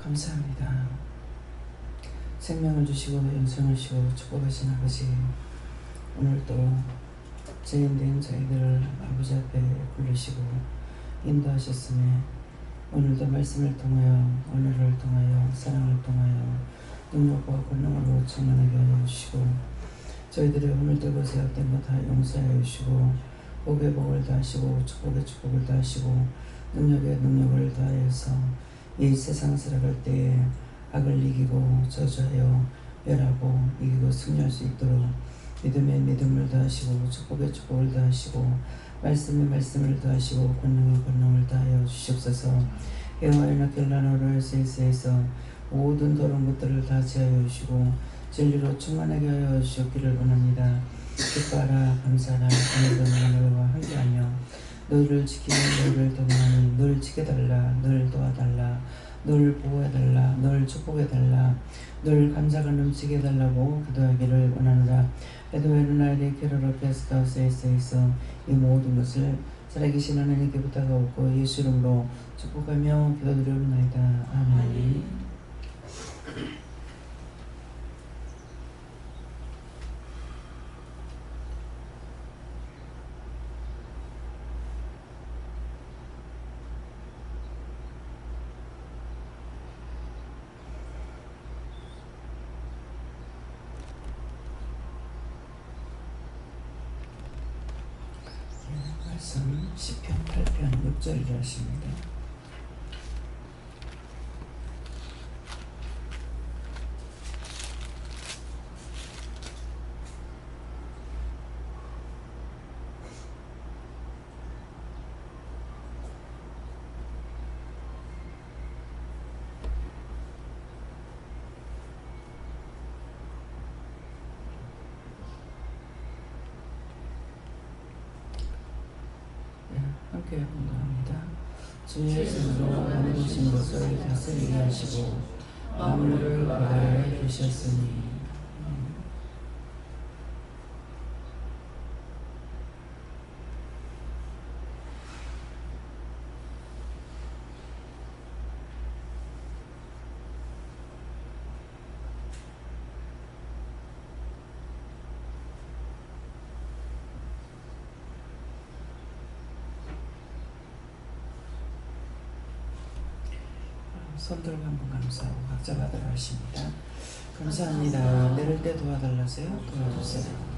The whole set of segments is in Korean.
감사합니다. 생명을 주시고 영생을 주시고 축복하신 아버지, 오늘도 죄인된 저희들을 아버지 앞에 부르시고 인도하셨으며 오늘도 말씀을 통하여 언어를 통하여 사랑을 통하여 능력과 권능으로 충만하게 하여 주시고 저희들의 오늘도 그 제약된 것 다 용서하여 주시고 복의 복을 다하시고 축복의 축복을 다하시고 능력의 능력을 다하여서 이 세상 살아갈 때에 악을 이기고 저주하여 멸하고 이기고 승리할 수 있도록 믿음의 믿음을 다하시고 축복의 축복을 다하시고 말씀의 말씀을 다하시고 권능의 권능을 다하여 주시옵소서. 여호와의 결란으로 에서 모든 더러운 것들을 다 제하여 주시고 진리로 충만하게 하여 주시기를 원합니다. 기뻐하라 감사하라 오늘도 너와 함께하며 너희를 지키고 너희를 도망하니 너를 지켜달라 너를 도와달라 너를 보호해달라 너를 축복해달라 너를 감사가 넘치게 해달라고 기도하기를 원하노라. 에도에는 나에게 캐롤 페스카우스에서 이 모든 것을 살아계신 하나님께 부탁하고 예수 이름으로 축복하며 기도드리옵나이다. 아멘. 말씀 시편 8편 6절이라 하십니다. 함께 공부합니다. 주의 손으로 만드신 것을 다스리게 하시고 만물을 바다에 두셨으니. 손들고 한번 감사하고 각자 받으라 하십니다. 감사합니다. 내릴 때 도와달라세요. 도와주세요.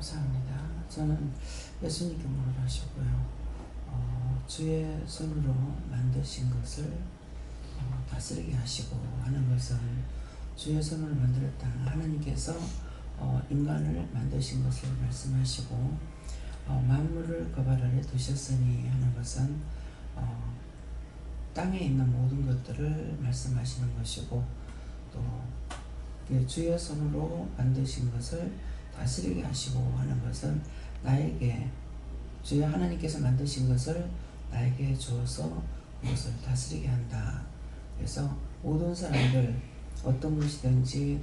감사합니다. 저는 예수님께 물어보시고요. 주의 손으로 만드신 것을 다스리게 하시고 하는 것은 주의 손으로 만들었다. 하나님께서 인간을 만드신 것을 말씀하시고 만물을 거발 아래 두셨으니 하는 것은 땅에 있는 모든 것들을 말씀하시는 것이고 또 주의 손으로 만드신 것을 다스리게 하시고 하는 것은 나에게 주의 하나님께서 만드신 것을 나에게 주어서 그것을 다스리게 한다. 그래서 모든 사람들 어떤 것이든지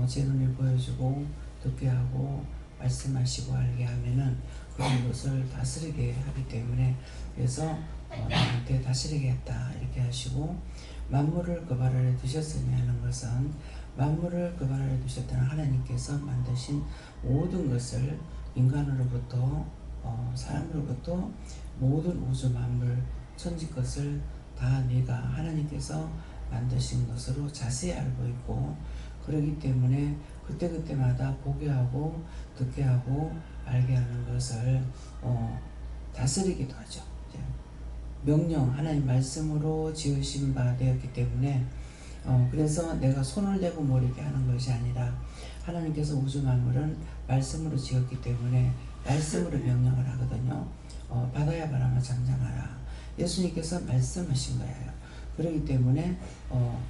제 눈에 보여주고 듣게 하고 말씀하시고 알게 하면은 그런 것을 다스리게 하기 때문에 그래서 나한테 다스리게 했다 이렇게 하시고 만물을 거발 아래 두셨으니 하는 것은 만물을 거발 아래 두셨다는 하나님께서 만드신 모든 것을 인간으로부터 사람으로부터 모든 우주 만물 천지 것을 다 네가 하나님께서 만드신 것으로 자세히 알고 있고 그러기 때문에 그때그때마다 보게 하고 듣게 하고 알게 하는 것을 다스리기도 하죠. 명령 하나님 말씀으로 지으신 바 되었기 때문에 그래서 내가 손을 대고 모르게 하는 것이 아니라 하나님께서 우주 만물은 말씀으로 지었기 때문에 말씀으로 명령을 하거든요. 바다야 바람아 잠잠하라. 예수님께서 말씀하신 거예요. 그렇기 때문에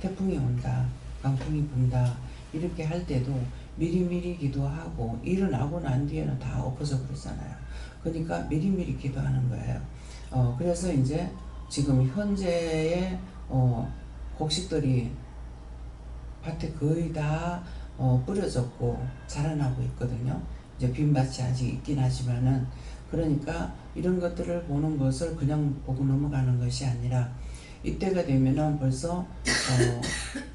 태풍이 온다, 강풍이 분다 이렇게 할 때도 미리미리 기도하고 일어나고 난 뒤에는 다 엎어져 버리잖아요. 그러니까 미리미리 기도하는 거예요. 그래서 이제 지금 현재의 곡식들이 밭에 거의 다 뿌려졌고 자라나고 있거든요. 이제 빈밭이 아직 있긴 하지만은 그러니까 이런 것들을 보는 것을 그냥 보고 넘어가는 것이 아니라 이때가 되면은 벌써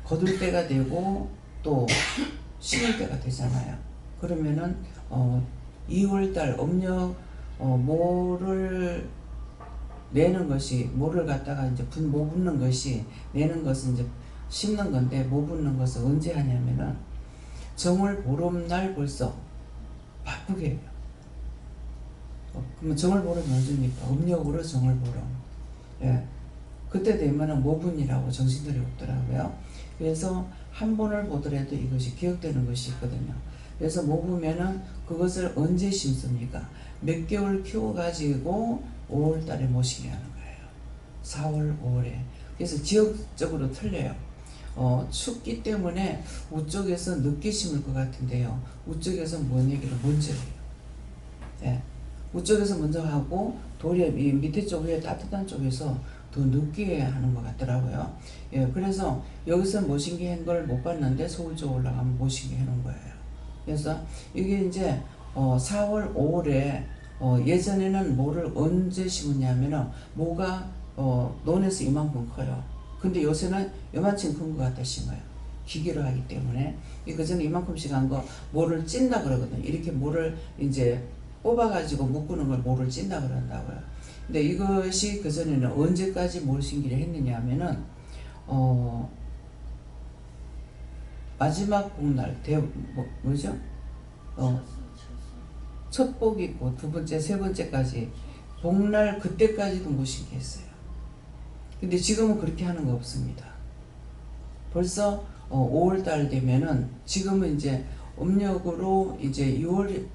거둘 때가 되고 또 심을 때가 되잖아요. 그러면은 2월달 음력 모를 내는 것이 모를 갖다가 이제 모 붓는 것이 내는 것은 이제 심는 건데 모 붓는 것은 언제 하냐면은 정월 보름날 벌써 바쁘게 해요. 그러면 정월 보름이 언제입니까? 음력으로 정월 보름. 예. 그때 되면은 모분이라고 정신들이 없더라고요. 그래서 한 번을 보더라도 이것이 기억되는 것이 있거든요. 그래서 모부면은 그것을 언제 심습니까? 몇 개월 키워가지고 5월 달에 모시게 하는 거예요. 4월, 5월에. 그래서 지역적으로 틀려요. 춥기 때문에 우쪽에서 늦게 심을 것 같은데요. 우쪽에서 뭔 얘기를 먼저 해요. 예. 우쪽에서 먼저 하고 도리어 이 밑에 쪽 위에 따뜻한 쪽에서 더 늦게 하는 것 같더라고요. 예, 그래서 여기서 모신기 한 걸 못 봤는데 서울 쪽 올라가면 모신기 해놓은 거예요. 그래서 이게 이제 4월, 5월에 예전에는 모를 언제 심었냐면은 모가 논에서 이만큼 커요. 근데 요새는 요만큼 큰 것 갖다 심어요. 기계로 하기 때문에. 그전에 이만큼씩 한 거 모를 찐다 그러거든요. 이렇게 모를 이제 뽑아가지고 묶는 걸 모를 찐다 그런다고요. 근데 이것이 그전에는 언제까지 모신기를 했느냐 하면은 마지막 복날 뭐죠? 첫 복이 있고 두 번째, 세 번째까지 복날 그때까지도 모신기 했어요. 근데 지금은 그렇게 하는 거 없습니다. 벌써 5월달 되면은 지금은 이제 음력으로 이제 6월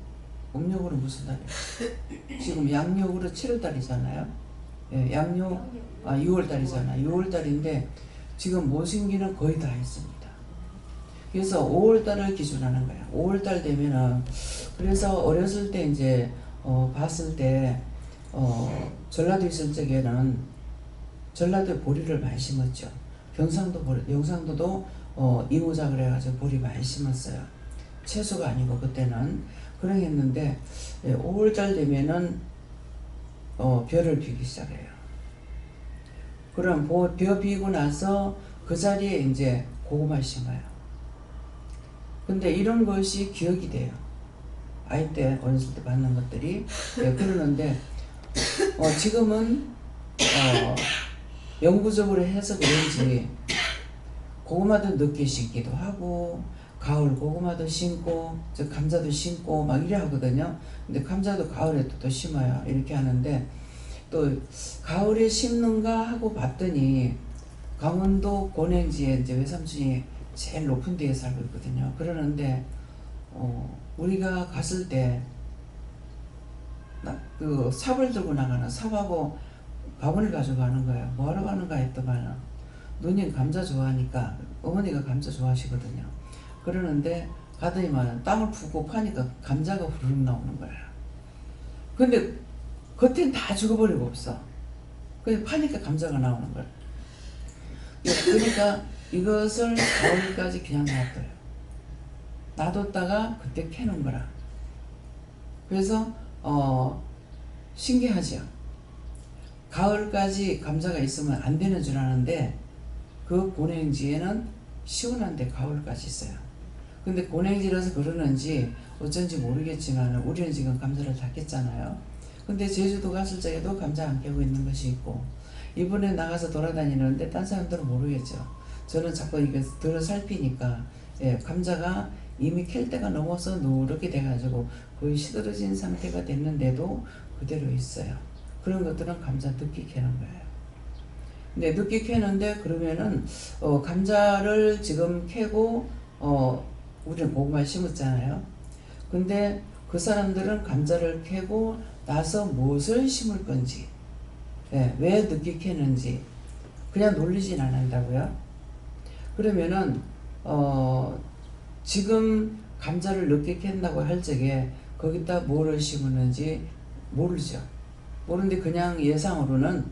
음력으로 무슨 달이에요? 지금 양력으로 7월달이잖아요. 예, 양력 6월달이잖아요. 6월달인데 지금 모신기는 거의 다 했습니다. 그래서 5월달을 기준하는 거예요. 5월달 되면은 그래서 어렸을 때 이제 봤을 때 전라도 있을 적에는 전라도에 보리를 많이 심었죠. 경상도도 이모자 그래가지고 보리 많이 심었어요. 채소가 아니고 그때는 그러했는데 5월달 되면은 벼를 비기 시작해요. 그럼 벼 비고 나서 그 자리에 이제 고구마를 심어요. 근데 이런 것이 기억이 돼요. 아이 때 어렸을 때 봤는 것들이 그러는데 지금은 영구적으로 해서 그런지 고구마도 늦게 심기도 하고 가을 고구마도 심고 저 감자도 심고 막 이래 하거든요. 근데 감자도 가을에 또 심어요. 이렇게 하는데 또 가을에 심는가 하고 봤더니 강원도 고냉지에 이제 외삼촌이 제일 높은 데에 살고 있거든요. 그러는데 우리가 갔을 때 그 삽을 들고 나가는 삽하고 바구니를 가져가는 거예요. 뭐하러 가는가 했더만 누님 감자 좋아하니까 어머니가 감자 좋아하시거든요. 그러는데 가더니만 땅을 푸고 파니까 감자가 후루룩 나오는 거예요. 근데 겉엔 다 죽어버리고 없어. 그냥 파니까 감자가 나오는 거예요. 그러니까 이것을 가을까지 그냥 놔둬요. 놔뒀다가 그때 캐는 거라. 그래서 신기하죠. 가을까지 감자가 있으면 안 되는 줄 아는데 그 고냉지에는 시원한데 가을까지 있어요. 근데 고냉지라서 그러는지 어쩐지 모르겠지만 우리는 지금 감자를 다 깼잖아요. 근데 제주도 갔을 적에도 감자 안 깨고 있는 것이 있고 이번에 나가서 돌아다니는데 딴 사람들은 모르겠죠. 저는 자꾸 이거 들어 살피니까 감자가 이미 캘 때가 넘어서 노랗게 돼가지고 거의 시들어진 상태가 됐는데도 그대로 있어요. 그런 것들은 감자 늦게 캐는 거예요. 근데 늦게 캐는데 그러면은 감자를 지금 캐고 우리는 고구마 심었잖아요. 근데 그 사람들은 감자를 캐고 나서 무엇을 심을 건지 왜 늦게 캐는지 그냥 놀리진 않는다고요. 그러면은 지금 감자를 늦게 캔다고 할 적에 거기다 뭐를 심었는지 모르죠. 모르는데 그냥 예상으로는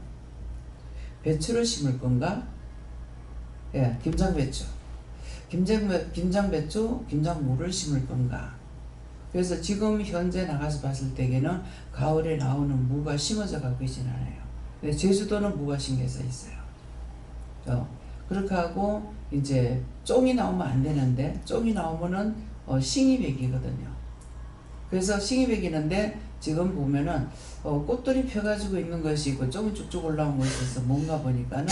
배추를 심을 건가? 김장배추. 김장배추, 김장무를 심을 건가? 그래서 지금 현재 나가서 봤을 때에는 가을에 나오는 무가 심어져 가고 있진 않아요. 근데 제주도는 무가 심겨져 있어요. 그렇게 하고 이제 쫑이 나오면 안 되는데 쫑이 나오면은 싱이백이거든요. 그래서 싱이백이는데 지금 보면은 꽃들이 펴가지고 있는 것이 있고 쫑이 쭉쭉 올라온 것이 있어. 뭔가 보니까는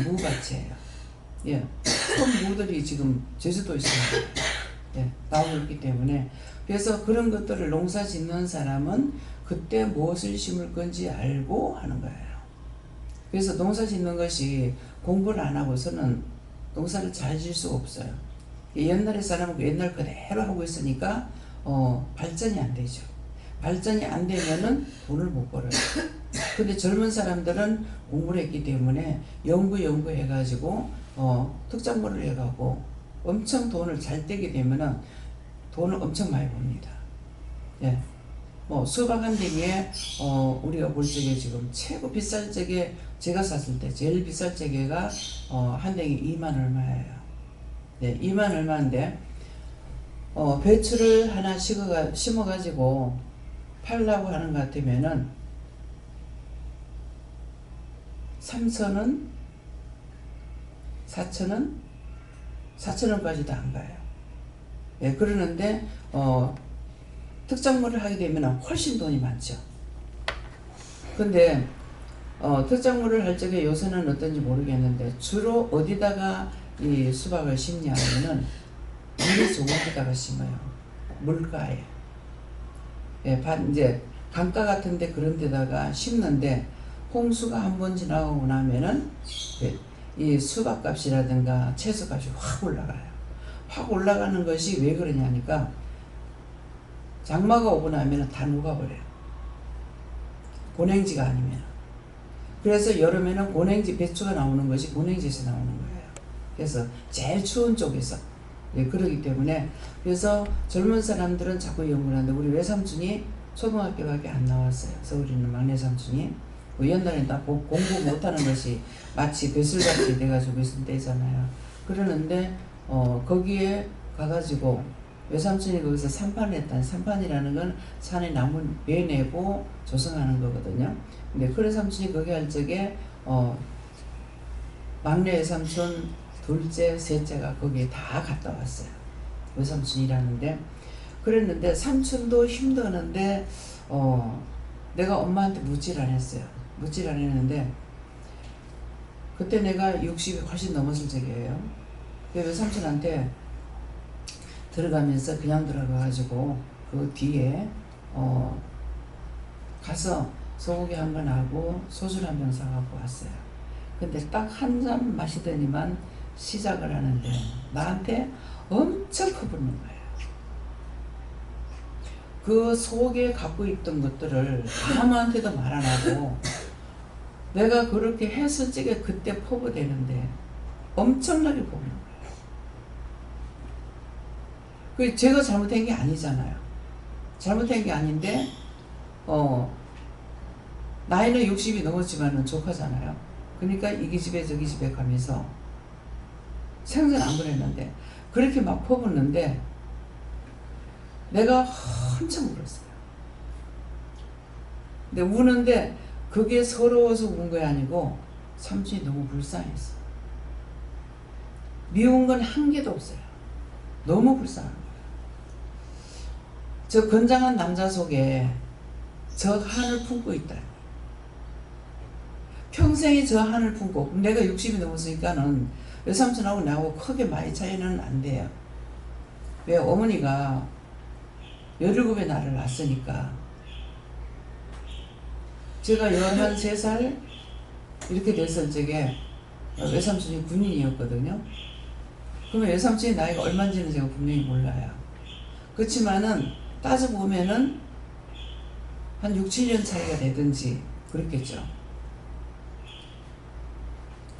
무밭이에요. 큰 무들이 지금 제주도에 나오고 있기 때문에 그래서 그런 것들을 농사 짓는 사람은 그때 무엇을 심을 건지 알고 하는 거예요. 그래서 농사 짓는 것이 공부를 안 하고서는 농사를 잘 지을 수가 없어요. 옛날의 사람은 옛날 그대로 하고 있으니까 발전이 안 되죠. 발전이 안 되면은 돈을 못 벌어요. 근데 젊은 사람들은 공부를 했기 때문에 연구해가지고 특작물을 해가고 엄청 돈을 잘 떼게 되면은 돈을 엄청 많이 법니다. 수박 한 댕에 우리가 볼 적에 지금 최고 비쌀 적에 제가 샀을 때 제일 비쌀 적에가 한 댕에 2만 얼마예요. 2만 얼마인데 배추를 하나 심어가지고 팔라고 하는 것 같으면은 3,000원, 4,000원, 4,000원까지도 안 가요. 그러는데 특작물을 하게 되면 훨씬 돈이 많죠. 근데 특작물을 할 적에 요새는 어떤지 모르겠는데 주로 어디다가 이 수박을 심냐 하면은 물이 좋은 데다가 심어요. 물가에. 이제 강가 같은데 그런 데다가 심는데 홍수가 한번 지나고 나면은 이 수박값이라든가 채소값이 확 올라가요. 확 올라가는 것이 왜 그러냐니까 장마가 오고 나면 다 녹아버려요. 고냉지가 아니면. 그래서 여름에는 고냉지 배추가 나오는 것이 고냉지에서 나오는 거예요. 그래서 제일 추운 쪽에서 그러기 때문에 그래서 젊은 사람들은 자꾸 연구를 하는데 우리 외삼촌이 초등학교밖에 안 나왔어요. 서울에 있는 막내 삼촌이 옛날에 다 공부 못하는 것이 마치 배슬같이 돼가지고 있을 때잖아요. 그러는데 거기에 가가지고 외삼촌이 거기서 산판을 했다는 산판이라는 건 산에 나무 베내고 조성하는 거거든요. 근데 그래 삼촌이 거기 할 적에 막내 외삼촌 둘째 셋째가 거기에 다 갔다 왔어요. 외삼촌이 일하는데 그랬는데 삼촌도 힘드는데 내가 엄마한테 묻질 않았어요. 묻질 않았는데 그때 내가 60이 훨씬 넘었을 적이에요. 그래서 삼촌한테 들어가면서 그냥 들어가가지고 그 뒤에 가서 소고기 한 번 하고 소주를 한 병 사갖고 왔어요. 근데 딱 한 잔 마시더니만 시작을 하는데 나한테 엄청 커붓는 거예요. 그 속에 갖고 있던 것들을 아무한테도 말 안 하고 내가 그렇게 해수찌개 그때 포부되는데 엄청나게 포부는 거예요. 그 제가 잘못한 게 아니잖아요. 잘못한 게 아닌데 나이는 60이 넘었지만은 조카잖아요. 그러니까 이 집에 저기 집에 가면서 생선 안 그랬는데 그렇게 막 퍼붓는데 내가 한참 울었어요. 근데 우는데 그게 서러워서 운 게 아니고 삼촌이 너무 불쌍했어. 미운 건 한 개도 없어요. 너무 불쌍한 거예요. 저 건장한 남자 속에 저 한을 품고 있다. 평생에 저 한을 품고 내가 60이 넘었으니까는 외삼촌하고 나하고 크게 많이 차이는 안 돼요. 왜? 어머니가 17에 나를 낳았으니까 제가 13살 이렇게 됐을 적에 외삼촌이 군인이었거든요. 그러면 외삼촌이 나이가 얼마인지는 제가 분명히 몰라요. 그렇지만은 따져보면은 한 6, 7년 차이가 되든지 그랬겠죠.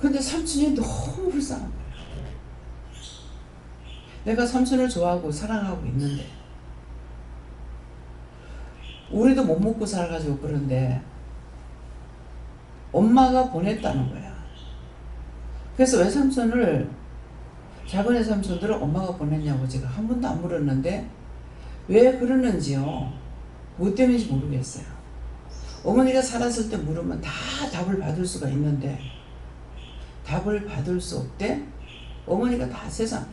근데 삼촌이 너무 불쌍한 거예요. 내가 삼촌을 좋아하고 사랑하고 있는데 우리도 못 먹고 살아가지고 그런데 엄마가 보냈다는 거야. 그래서 외삼촌을 작은 외삼촌들을 엄마가 보냈냐고 제가 한 번도 안 물었는데 왜 그러는지요. 뭐 때문인지 모르겠어요. 어머니가 살았을 때 물으면 다 답을 받을 수가 있는데 답을 받을 수 없대. 어머니가 다 세상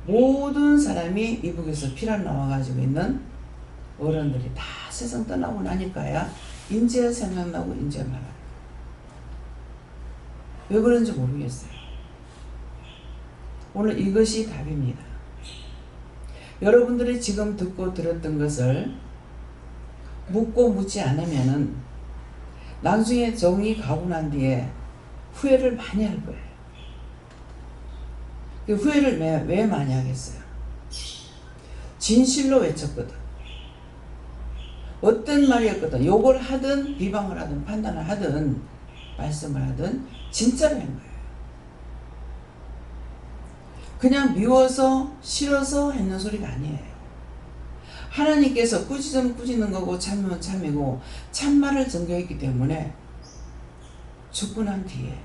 모든 사람이 이북에서 피란 나와가지고 있는 어른들이 다 세상 떠나고 나니까야 인제 생각나고 인제 말아요. 왜 그런지 모르겠어요. 오늘 이것이 답입니다. 여러분들이 지금 듣고 들었던 것을 묻고 묻지 않으면은 나중에 정이 가고 난 뒤에 후회를 많이 할 거예요. 그 후회를 왜 많이 하겠어요? 진실로 외쳤거든. 어떤 말이었거든. 욕을 하든 비방을 하든 판단을 하든 말씀을 하든 진짜로 한 거예요. 그냥 미워서 싫어서 했는 소리가 아니에요. 하나님께서 꾸짖으면 꾸짖는 거고 참으면 참이고 참말을 전교했기 때문에 죽고 난 뒤에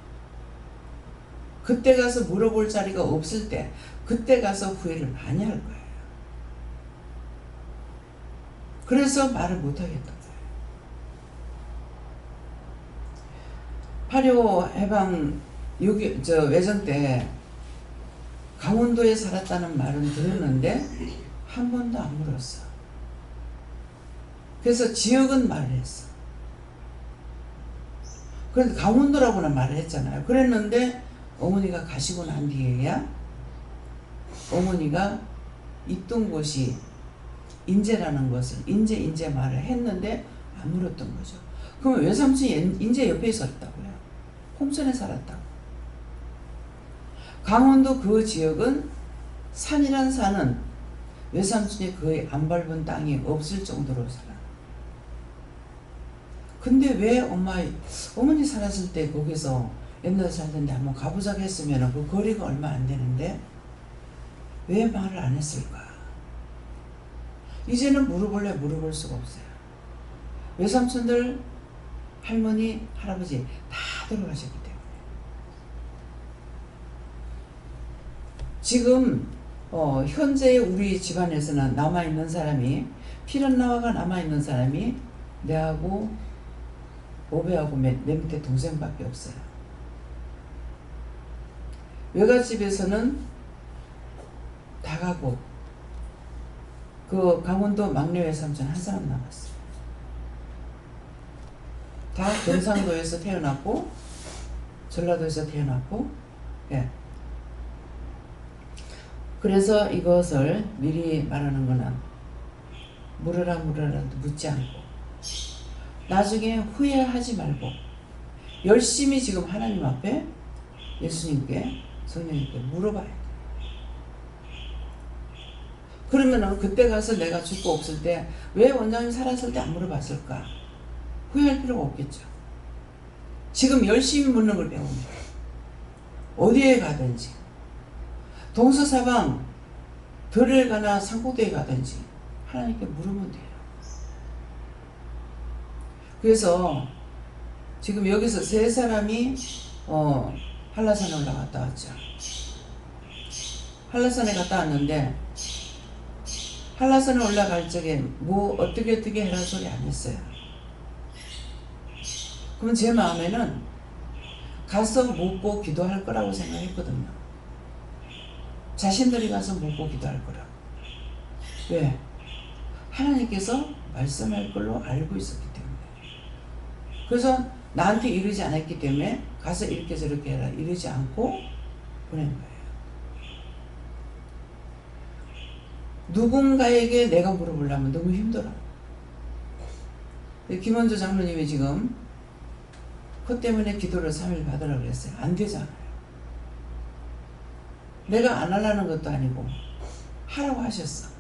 그때 가서 물어볼 자리가 없을 때 그때 가서 후회를 많이 할 거예요. 그래서 말을 못 하겠던 거예요. 8.25 해방 외전 때 강원도에 살았다는 말은 들었는데 한 번도 안 물었어. 그래서 지역은 말을 했어. 그런데 강원도라고는 말을 했잖아요. 그랬는데 어머니가 가시고 난 뒤에야 어머니가 있던 곳이 인제라는 것을 인제 말을 했는데 안 물었던 거죠. 그러면 외삼촌이 인제 옆에 있었다고요. 홍천에 살았다고. 강원도 그 지역은 산이란 산은 외삼촌이 거의 안 밟은 땅이 없을 정도로 살아. 근데 왜 어머니 살았을 때 거기서 옛날에 살던데 한번 가보자고 했으면 그 거리가 얼마 안 되는데 왜 말을 안 했을까? 이제는 물어볼 수가 없어요. 외삼촌들, 할머니, 할아버지 다 돌아가셨기 때문에. 지금 현재 우리 집안에서는 남아있는 사람이 피란나와가 남아있는 사람이 내하고 오배하고 내 밑에 동생밖에 없어요. 외갓집에서는 다 가고 그 강원도 막내 외삼촌 한 사람 남았어요. 다 경상도에서 태어났고 전라도에서 태어났고 예. 그래서 이것을 미리 말하는 거는 물으라도 묻지 않고 나중에 후회하지 말고 열심히 지금 하나님 앞에 예수님께 성령님께 물어봐야 돼. 그러면은 그때 가서 내가 죽고 없을 때 왜 원장님 살았을 때 안 물어봤을까? 후회할 필요가 없겠죠. 지금 열심히 묻는 걸 배우면 어디에 가든지 동서사방 들을 가나 산고대에 가든지 하나님께 물으면 돼요. 그래서 지금 여기서 세 사람이 한라산에 올라갔다 왔죠. 한라산에 갔다 왔는데 한라산에 올라갈 적에 뭐 어떻게 해라 소리 안 했어요. 그럼 제 마음에는 가서 묻고 기도할 거라고 생각했거든요. 자신들이 가서 묻고 기도할 거라고. 왜? 하나님께서 말씀할 걸로 알고 있었기 때문에. 그래서 나한테 이르지 않았기 때문에 가서 이렇게 저렇게 해라 이러지 않고 보낸 거예요. 누군가에게 내가 물어보려면 너무 힘들어. 김원조 장로님이 지금 그 때문에 기도를 3일 받으라고 그랬어요. 안 되잖아요. 내가 안 하려는 것도 아니고 하라고 하셨어.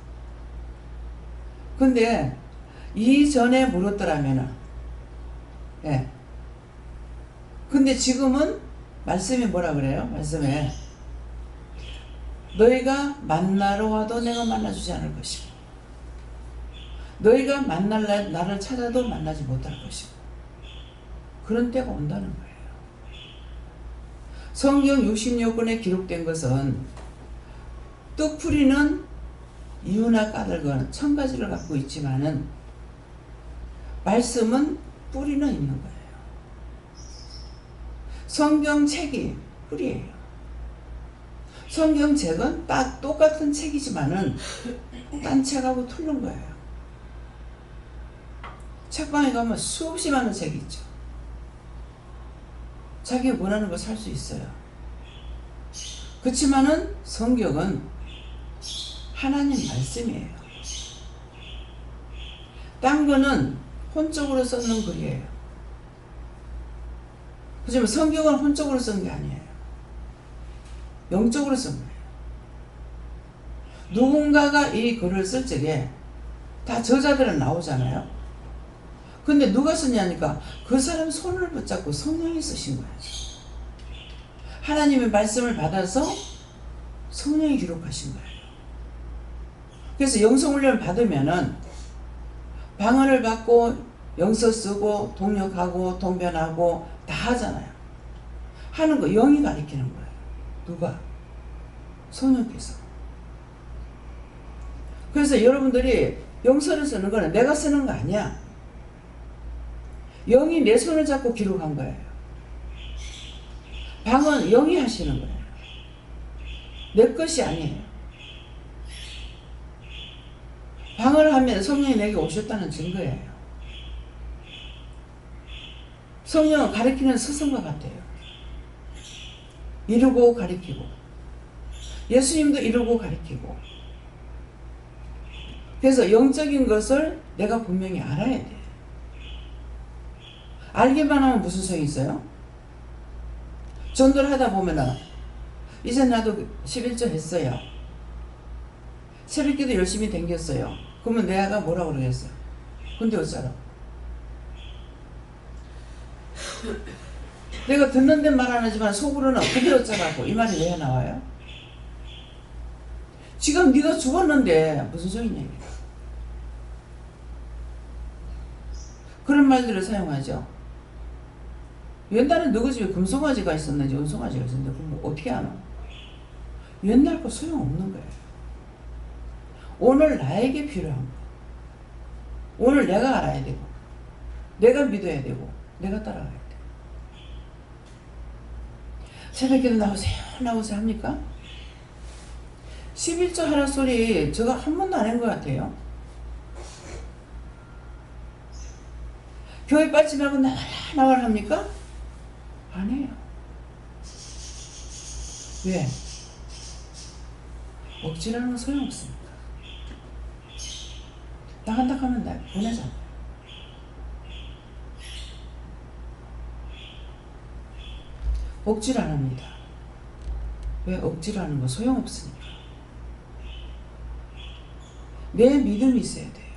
근데 이전에 물었더라면은 예. 근데 지금은 말씀이 뭐라 그래요? 말씀에 너희가 만나러 와도 내가 만나주지 않을 것이고 너희가 만날 나를 찾아도 만나지 못할 것이고 그런 때가 온다는 거예요. 성경 66권에 기록된 것은 뜻풀이는 이유나 까닭은 1000가지를 갖고 있지만은 말씀은 뿌리는 있는 거예요. 성경책이 뿌리예요. 성경책은 딱 똑같은 책이지만은 딴 책하고 틀린 거예요. 책방에 가면 수없이 많은 책이 있죠. 자기가 원하는 거 살 수 있어요. 그렇지만은 성경은 하나님 말씀이에요. 딴 거는 혼적으로 썼는 글이에요. 그렇지만 성경은 혼적으로 쓴 게 아니에요. 영적으로 쓴 거예요. 누군가가 이 글을 쓸 적에 다 저자들은 나오잖아요. 근데 누가 쓰냐니까 그 사람 손을 붙잡고 성령이 쓰신 거예요. 하나님의 말씀을 받아서 성령이 기록하신 거예요. 그래서 영성훈련을 받으면은 방언을 받고 영서 쓰고 동력하고 동변하고 다 하잖아요. 하는 거 영이 가리키는 거예요. 누가? 성령께서. 그래서 여러분들이 영서를 쓰는 거는 내가 쓰는 거 아니야. 영이 내 손을 잡고 기록한 거예요. 방언 영이 하시는 거예요. 내 것이 아니에요. 방언을 하면 성령이 내게 오셨다는 증거예요. 성령은 가리키는 스승과 같아요. 이루고 가리키고 예수님도 이루고 가리키고. 그래서 영적인 것을 내가 분명히 알아야 돼. 알기만 하면 무슨 소용이 있어요? 전도를 하다 보면은 이제 나도 11조 했어요. 새벽기도 열심히 댕겼어요. 그러면 내가 뭐라고 그러겠어요? 근데 어쩌라? 내가 듣는 데 말 안 하지만 속으로는 근데 어쩌라고 이 말이 왜 나와요? 지금 네가 죽었는데 무슨 소리냐 이게. 그런 말들을 사용하죠. 옛날에 너희 집에 금송아지가 있었는지 은송아지가 있었는데 그럼 어떻게 하나? 옛날 거 소용없는 거예요. 오늘 나에게 필요한 거. 오늘 내가 알아야 되고 내가 믿어야 되고 내가 따라가야 돼. 새벽기도 나오세요 합니까? 11조 하라 소리 제가 한 번도 안 한 것 같아요. 교회 빠지지 말고 나와라 합니까? 안 해요. 왜? 억지라는 건 소용없습니다. 나간다 하면 나 보내잖아요. 억지를 안 합니다. 왜? 억지를 하는 건 소용없으니까. 내 믿음이 있어야 돼요.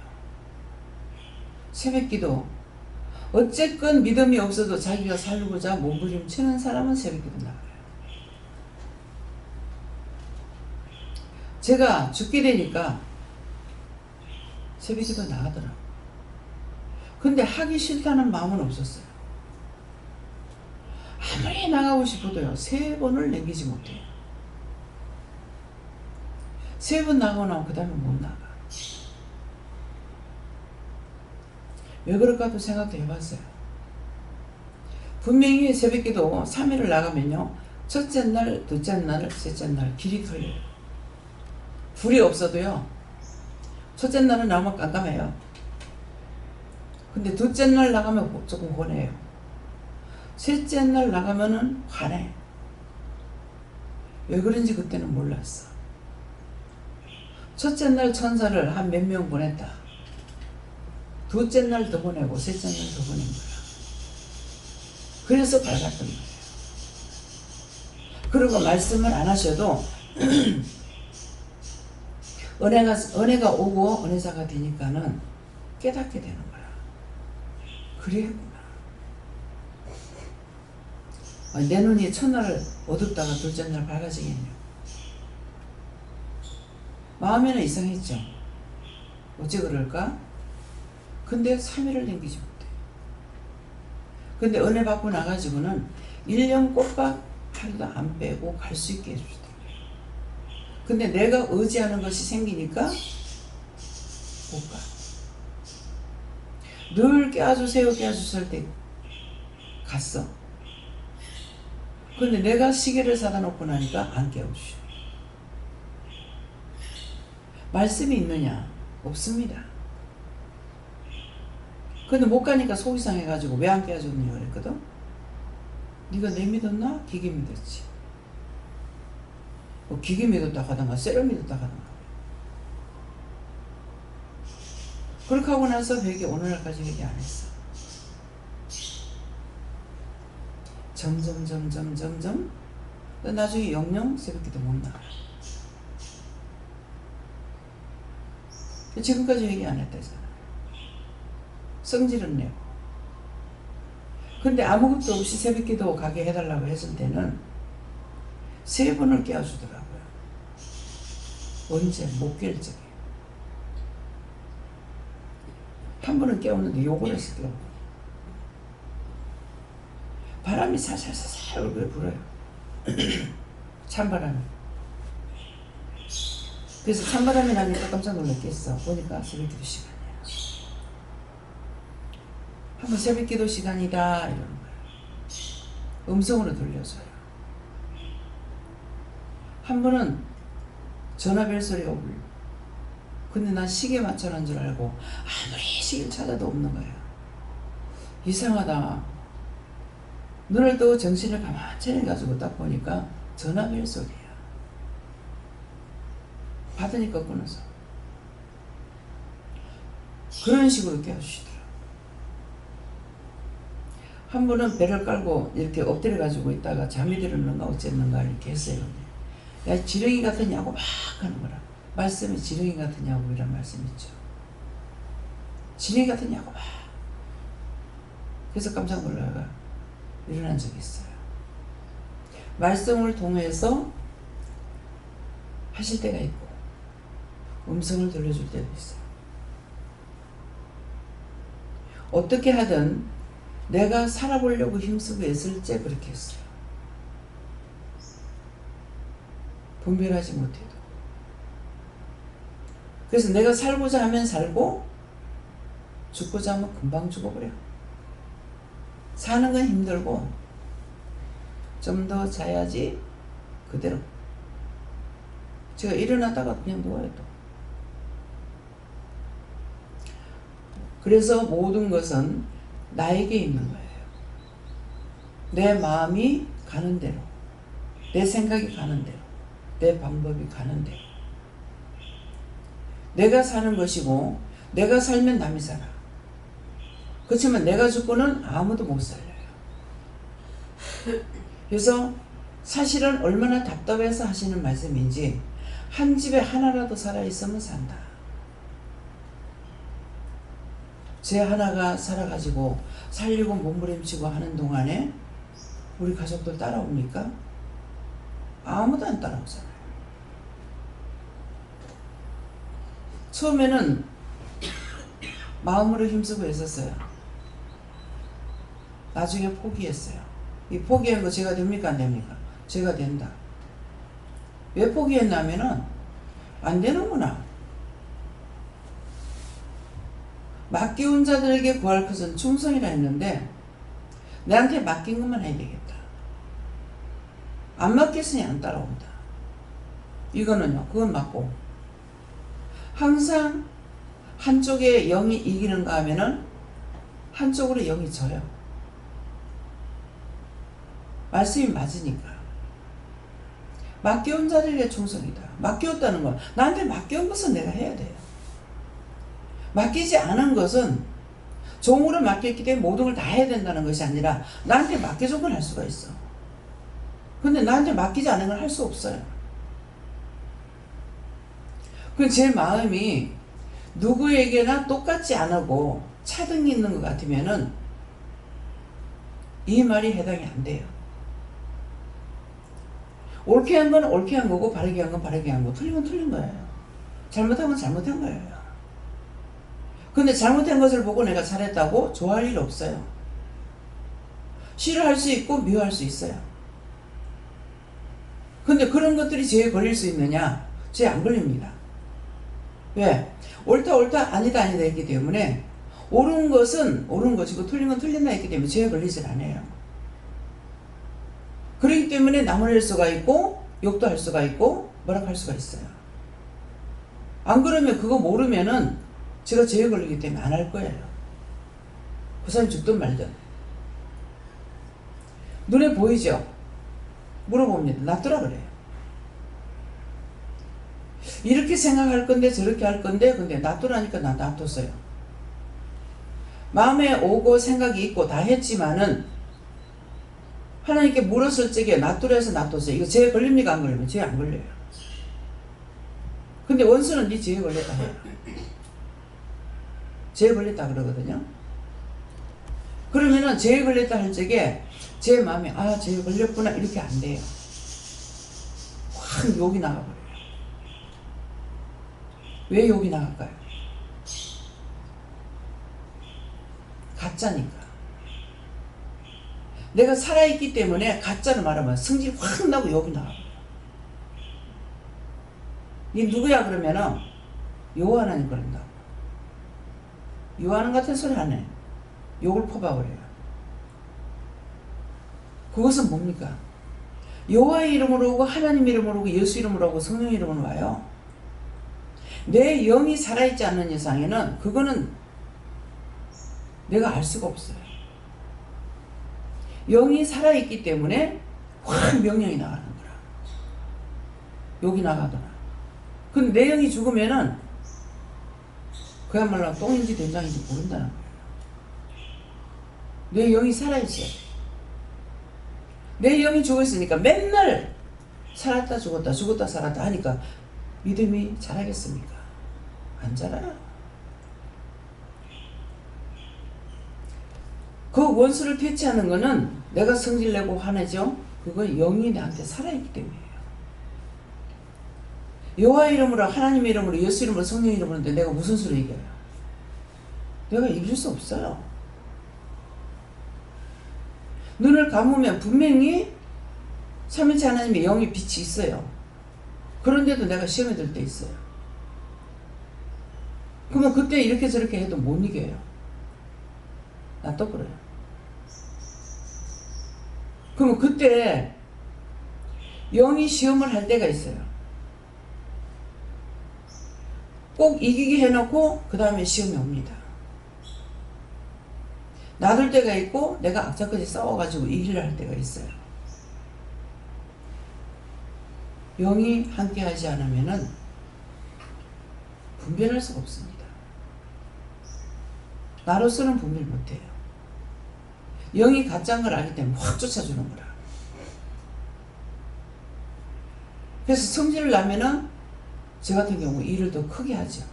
새벽기도 어쨌건 믿음이 없어도 자기가 살고자 몸부림치는 사람은 새벽기도 나가요. 제가 죽게 되니까 새벽기도 나가더라고요. 근데 하기 싫다는 마음은 없었어요. 아무리 나가고 싶어도요 3번을 남기지 못해요. 3번 나가고 나면 그 다음에 못 나가. 왜 그럴까도 생각도 해봤어요. 분명히 새벽기도 3일을 나가면요 첫째 날, 둘째 날, 셋째 날 길이 틀려요. 불이 없어도요 첫째 날은 나오면 깜깜해요. 근데 둘째 날 나가면 조금 혼해요. 셋째 날 나가면은 환해. 왜 그런지 그때는 몰랐어. 첫째 날 천사를 한 몇 명 보냈다. 둘째 날 더 보내고 셋째 날 더 보낸 거야. 그래서 밝았던 거예요. 그리고 말씀을 안 하셔도 은혜가 오고 은혜사가 되니까는 깨닫게 되는 거야. 그래구나. 내 눈이 첫날 어둡다가 둘째 날 밝아지겠네요. 마음에는 이상했죠. 어찌 그럴까? 근데 3일을 남기지 못해. 근데 은혜 받고 나가지고는 1년 꼬박 하루도 안 빼고 갈 수 있게 해주시더라고요. 근데 내가 의지하는 것이 생기니까 못 가. 늘 깨워주세요 깨워주세요 할 때 갔어. 근데 내가 시계를 사다 놓고 나니까 안 깨워주셔. 말씀이 있느냐? 없습니다. 근데 못 가니까 속이 상해가지고 왜 안 깨워줬느냐 그랬거든. 네가 내 믿었나? 기계 믿었지. 뭐 기계 믿었다 하던가 쇠를 믿었다 하던가. 그렇게 하고 나서 회개 오늘날까지 회개 안 했어. 점점 나중에 영영 새벽기도 못 나가. 지금까지 회개 안 했다잖아. 성질은 내고. 근데 아무것도 없이 새벽기도 가게 해달라고 했을 때는 3번을 깨워주더라고요. 언제? 목요일 적에. 한 번은 깨웠는데 욕을 했어요. 바람이 살살살살 얼굴에 불어요. 찬바람이. 그래서 찬바람이 나니까 깜짝 놀랐겠어. 보니까 새벽기도 시간이야. 한번 새벽기도 시간이다 이러는 거야. 음성으로 들려줘요. 한 번은 전화벨 소리가 울려. 근데 난 시계 맞춰놓은 줄 알고 아무리 시계를 찾아도 없는 거야. 이상하다. 눈을 뜨고 정신을 가만히 가지고 딱 보니까 전화벨 소리야. 받으니까 끊어서. 그런 식으로 깨워주시더라고요. 한 번은 배를 깔고 이렇게 엎드려 가지고 있다가 잠이 들었는가 어쨌는가 이렇게 했어요. 야 지렁이 같으냐고 막 하는 거라. 말씀이 지렁이 같으냐고 이런 말씀 있죠. 지렁이 같으냐고 막. 그래서 깜짝 놀라가 일어난 적이 있어요. 말씀을 통해서 하실 때가 있고 음성을 들려줄 때도 있어요. 어떻게 하든 내가 살아보려고 힘쓰고 애쓸 때 그렇게 했어요. 분별하지 못해도. 그래서 내가 살고자 하면 살고 죽고자 하면 금방 죽어버려. 사는 건 힘들고 좀 더 자야지 그대로. 제가 일어나다가 그냥 누워요 또. 그래서 모든 것은 나에게 있는 거예요. 내 마음이 가는 대로, 내 생각이 가는 대로, 내 방법이 가는 대로 내가 사는 것이고 내가 살면 남이 살아. 그렇지만 내가 죽고는 아무도 못 살려요. 그래서 사실은 얼마나 답답해서 하시는 말씀인지 한 집에 하나라도 살아있으면 산다. 제 하나가 살아가지고 살리고 몸부림치고 하는 동안에 우리 가족들 따라옵니까? 아무도 안 따라오잖아요. 처음에는 마음으로 힘쓰고 했었어요. 나중에 포기했어요. 이 포기한 거 제가 됩니까? 안 됩니까? 제가 된다. 왜 포기했냐면은 안 되는구나. 맡겨온 자들에게 구할 것은 충성이라 했는데 내한테 맡긴 것만 해야 되겠다. 안 맡겼으니 안 따라온다. 이거는요. 그건 맞고 항상 한쪽에 영이 이기는가 하면은 한쪽으로 영이 져요. 말씀이 맞으니까. 맡겨온 자들에게 충성이다. 맡겨왔다는 건 나한테 맡겨온 것은 내가 해야 돼요. 맡기지 않은 것은 종으로 맡겼기 때문에 모든 걸 다 해야 된다는 것이 아니라 나한테 맡겨준 건 할 수가 있어. 근데 나한테 맡기지 않은 걸 할 수 없어요. 그래서 제 마음이 누구에게나 똑같지 않고 차등이 있는 것 같으면은 이 말이 해당이 안 돼요. 옳게 한 건 옳게 한 거고 바르게 한 건 바르게 한 거, 틀린 건 틀린 거예요. 잘못한 건 잘못한 거예요. 근데 잘못한 것을 보고 내가 잘했다고 좋아할 일 없어요. 싫어할 수 있고 미워할 수 있어요. 근데 그런 것들이 죄에 걸릴 수 있느냐? 죄에 안 걸립니다. 왜? 옳다 아니다 했기 때문에 옳은 것은 옳은 것이고 틀린 건 틀린다 했기 때문에 죄에 걸리질 않아요. 그렇기 때문에 나무랄 수가 있고 욕도 할 수가 있고 뭐라고 할 수가 있어요. 안 그러면 그거 모르면은 제가 죄에 걸리기 때문에 안 할 거예요. 그 사람이 죽든 말든. 눈에 보이죠? 물어봅니다. 놔두라 그래요. 이렇게 생각할 건데 저렇게 할 건데 근데 놔두라니까 나 놔뒀어요. 마음에 오고 생각이 있고 다 했지만은 하나님께 물었을 적에 놔두라 해서 놔뒀어요. 이거 죄에 걸립니까? 안 걸리면? 죄에 안 걸려요. 근데 원수는 네 죄에 걸렸다 해요. 죄에 걸렸다 그러거든요. 그러면은 죄에 걸렸다 할 적에 제 마음에 아 죄에 걸렸구나 이렇게 안 돼요. 확 욕이 나가버려요. 왜 욕이 나갈까요? 가짜니까. 내가 살아있기 때문에 가짜를 말하면 성질이 확 나고 욕이 나가버려요. 니 누구야 그러면은 여호와 하나님 그런다고. 여호와 하나님 같은 소리 안 해. 욕을 퍼봐버려요. 그것은 뭡니까? 여호와의 이름으로 오고 하나님 이름으로 오고 예수 이름으로 오고 성령 이름으로 와요. 내 영이 살아있지 않는 이상에는 그거는 내가 알 수가 없어요. 영이 살아있기 때문에 확 명령이 나가는 거라. 욕이 나가더라. 근데 내 영이 죽으면은 그야말로 똥인지 된장인지 모른다는 거예요. 내 영이 살아있어요. 내 영이 죽었으니까 맨날 살았다 죽었다 죽었다 살았다 하니까 믿음이 자라겠습니까? 안 자라요. 그 원수를 퇴치하는 거는 내가 성질내고 화내죠. 그건 영이 나한테 살아있기 때문이에요. 여호와 이름으로 하나님 이름으로 예수 이름으로 성령 이름으로 하는데 내가 무슨 수로 이겨요? 내가 이길 수 없어요. 눈을 감으면 분명히 삼위일체 하나님의 영의 빛이 있어요. 그런데도 내가 시험에 들 때 있어요. 그러면 그때 이렇게 저렇게 해도 못 이겨요. 나 또 그래요. 그러면 그때 영이 시험을 할 때가 있어요. 꼭 이기게 해놓고 그 다음에 시험이 옵니다. 놔둘 때가 있고 내가 악착같이 싸워가지고 이기려 할 때가 있어요. 영이 함께 하지 않으면은 분별할 수가 없습니다. 나로서는 분별 못해요. 영이 가짜인 걸 알기 때문에 확 쫓아주는 거라. 그래서 성질을 나면은 저 같은 경우 일을 더 크게 하죠.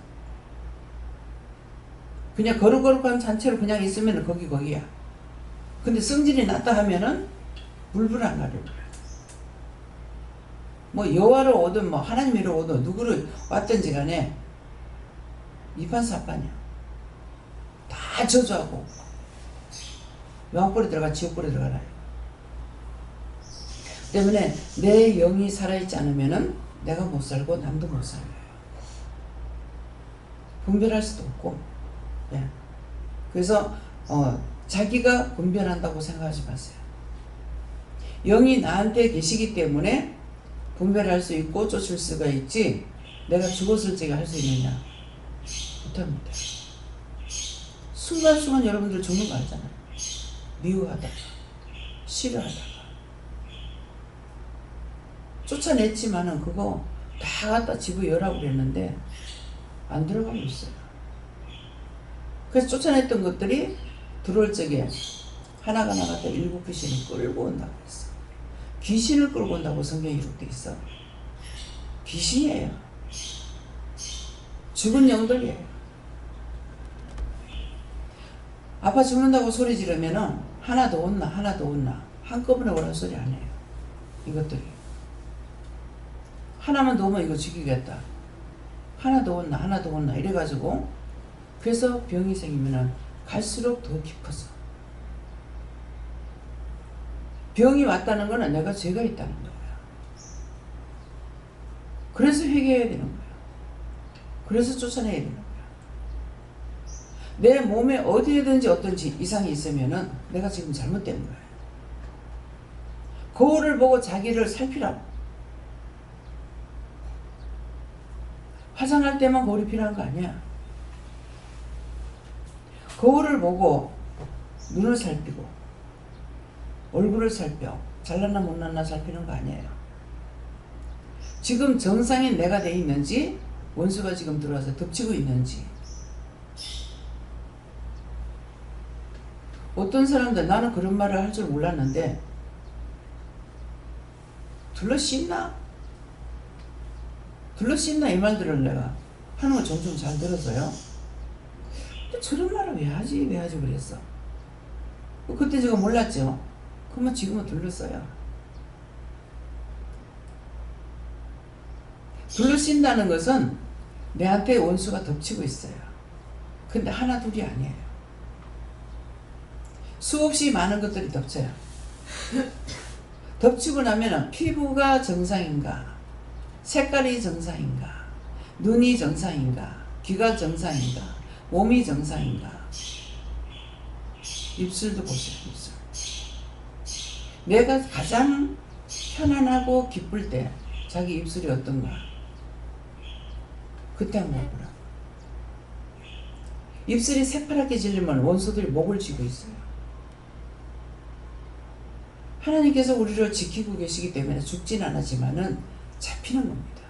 그냥 거룩거룩한 잔체로 그냥 있으면 거기야. 근데 성질이 났다 하면은 불불안 가려고. 뭐 여호와로 오든 뭐 하나님으로 오든 누구를 왔든지 간에 이판사판이야. 다 저주하고 영악불에 들어가 지옥불에 들어가라. 때문에 내 영이 살아있지 않으면은 내가 못 살고 남도 못 살아요. 분별할 수도 없고. 예. 그래서 자기가 분별한다고 생각하지 마세요. 영이 나한테 계시기 때문에 분별할 수 있고 쫓을 수가 있지, 내가 죽었을 적에 할 수 있느냐? 못합니다. 순간순간 여러분들 죽는 거 알잖아요. 미워하다가 싫어하다가 쫓아냈지만은 그거 다 갖다 집어열라고 그랬는데 안 들어가고 있어요. 그래서 쫓아냈던 것들이 들어올 적에 하나가 나갔다 일곱 귀신을 끌고 온다고 했어. 귀신을 끌고 온다고 성경에 기록되어 있어. 귀신이에요. 죽은 영들이에요. 아파 죽는다고 소리 지르면은 하나 더 온나 하나 더 온나 한꺼번에 오라는 소리 안 해요. 이것들이 하나만 더 오면 이거 죽이겠다, 하나 더 온나 하나 더 온나 이래가지고, 그래서 병이 생기면은 갈수록 더 깊어서, 병이 왔다는 거는 내가 죄가 있다는 거야. 그래서 회개해야 되는 거야. 그래서 쫓아내야 되는 거야. 내 몸에 어디에든지 어떤 이상이 있으면은 내가 지금 잘못된 거야. 거울을 보고 자기를 살피라고. 화장할 때만 거울이 필요한 거 아니야. 거울을 보고 눈을 살피고 얼굴을 살펴 잘났나 못났나 살피는 거 아니에요. 지금 정상인 내가 돼 있는지, 원수가 지금 들어와서 덮치고 있는지. 어떤 사람들 나는 그런 말을 할 줄 몰랐는데 둘러씻나? 둘러씻나 이 말들을 내가 하는 걸 종종 잘 들어서요. 근데 저런 말을 왜 하지 그랬어. 그때 제가 몰랐죠. 그러면 지금은 둘러써요. 둘러쓴다는 것은 내한테 원수가 덮치고 있어요. 근데 하나 둘이 아니에요. 수없이 많은 것들이 덮쳐요. 덮치고 나면 피부가 정상인가, 색깔이 정상인가, 눈이 정상인가, 귀가 정상인가, 몸이 정상인가. 입술도 보세요. 입술. 내가 가장 편안하고 기쁠 때 자기 입술이 어떤가, 그때 한번 보라. 입술이 새파랗게 질리면 원수들이 목을 쥐고 있어요. 하나님께서 우리를 지키고 계시기 때문에 죽진 않았지만은 잡히는 겁니다.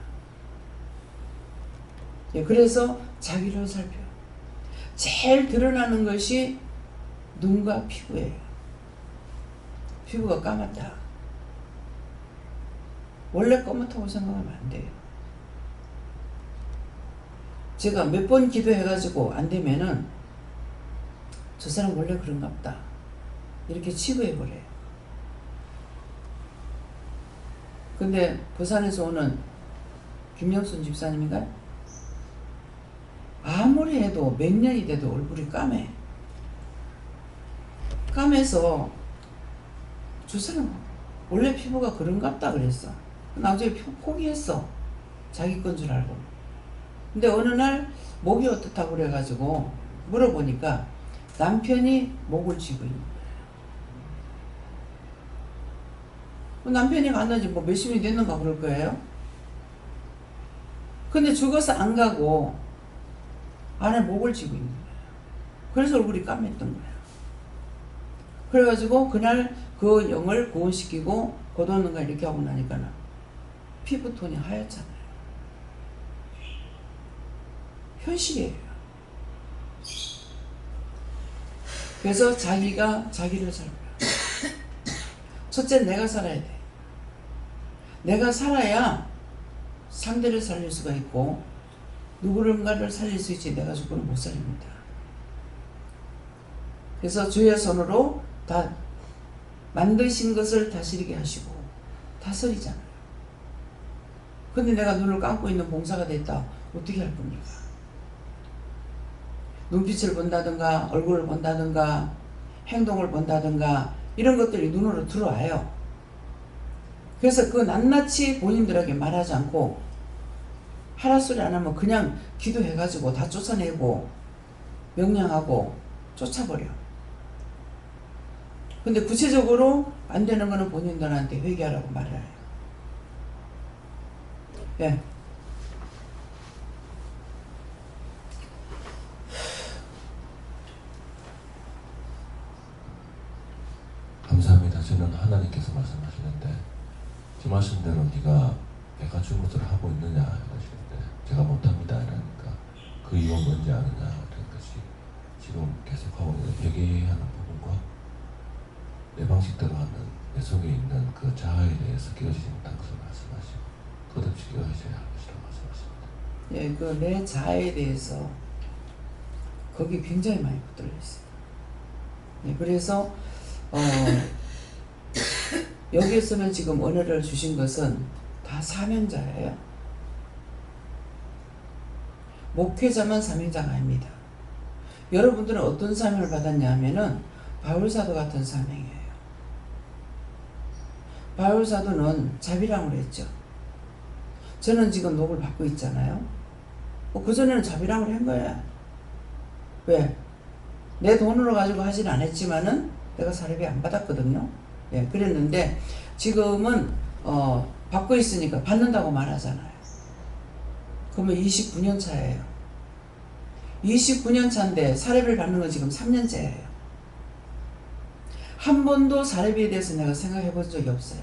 예, 그래서 자기를 살펴. 제일 드러나는 것이 눈과 피부예요. 피부가 까맣다. 원래 검었다고 생각하면 안 돼요. 제가 몇 번 기도해가지고 안 되면은 저 사람 원래 그런가 보다 이렇게 치부해버려요. 근데 부산에서 오는 김영순 집사님인가요? 아무리 해도 몇 년이 돼도 얼굴이 까매. 까매서 저 사람 원래 피부가 그런갑다 그랬어. 나중에 포기했어. 자기 건 줄 알고. 근데 어느 날 목이 어떻다고 그래가지고 물어보니까 남편이 목을 쥐고 있는 거예요. 남편이 갔는지 뭐 몇십 년이 됐는가 그럴 거예요. 근데 죽어서 안 가고 안에 목을 쥐고 있는 거예요. 그래서 얼굴이 까맸던 거예요. 그래가지고 그날 그 영을 구원시키고 거두는가 이렇게 하고 나니까 피부톤이 하얗잖아요. 현실이에요. 그래서 자기가 자기를 살아요. 첫째, 내가 살아야 돼. 내가 살아야 상대를 살릴 수가 있고 누구른가를 살릴 수 있지 내가 죽고는 못 살립니다. 그래서 주의 손으로 다 만드신 것을 다스리게 하시고 다스리잖아요. 근데 내가 눈을 감고 있는 봉사가 됐다. 어떻게 할 겁니까? 눈빛을 본다든가 얼굴을 본다든가 행동을 본다든가 이런 것들이 눈으로 들어와요. 그래서 그 낱낱이 본인들에게 말하지 않고 하라 소리 안 하면 그냥 기도해가지고 다 쫓아내고 명령하고 쫓아버려. 근데 구체적으로 안 되는 거는 본인들한테 회개하라고 말해요. 예. 감사합니다. 저는 하나님께서 말씀하시는데 제 말씀대로 네가 내가 준 것을 하고 있느냐 이러시는데 제가 못합니다 이러니까 그 이유가 뭔지 아느냐 이런 것이 지금 계속하고 있는 회개하는 부분과 내 방식대로 하는 내 속에 있는 그 자아에 대해서 깨어지지 못한 것을 말씀하시고 끝없이 깨어져야 할 것이라고 말씀하십니다. 예, 그 내 자아에 대해서 거기 굉장히 많이 붙들려 있어요. 예, 그래서 여기에서는 지금 은혜를 주신 것은 다 사명자예요. 목회자만 사명자가 아닙니다. 여러분들은 어떤 사명을 받았냐 하면은 바울사도 같은 사명이에요. 바울사도는 자비랑으로 했죠. 저는 지금 녹을 받고 있잖아요. 그전에는 자비랑으로 한 거야. 왜? 내 돈으로 가지고 하진 않았지만은 내가 사례비 안 받았거든요. 예, 그랬는데 지금은 받고 있으니까 받는다고 말하잖아요. 그러면 29년 차예요. 29년 차인데 사례비를 받는 건 지금 3년째예요. 한 번도 사례비에 대해서 내가 생각해 본 적이 없어요.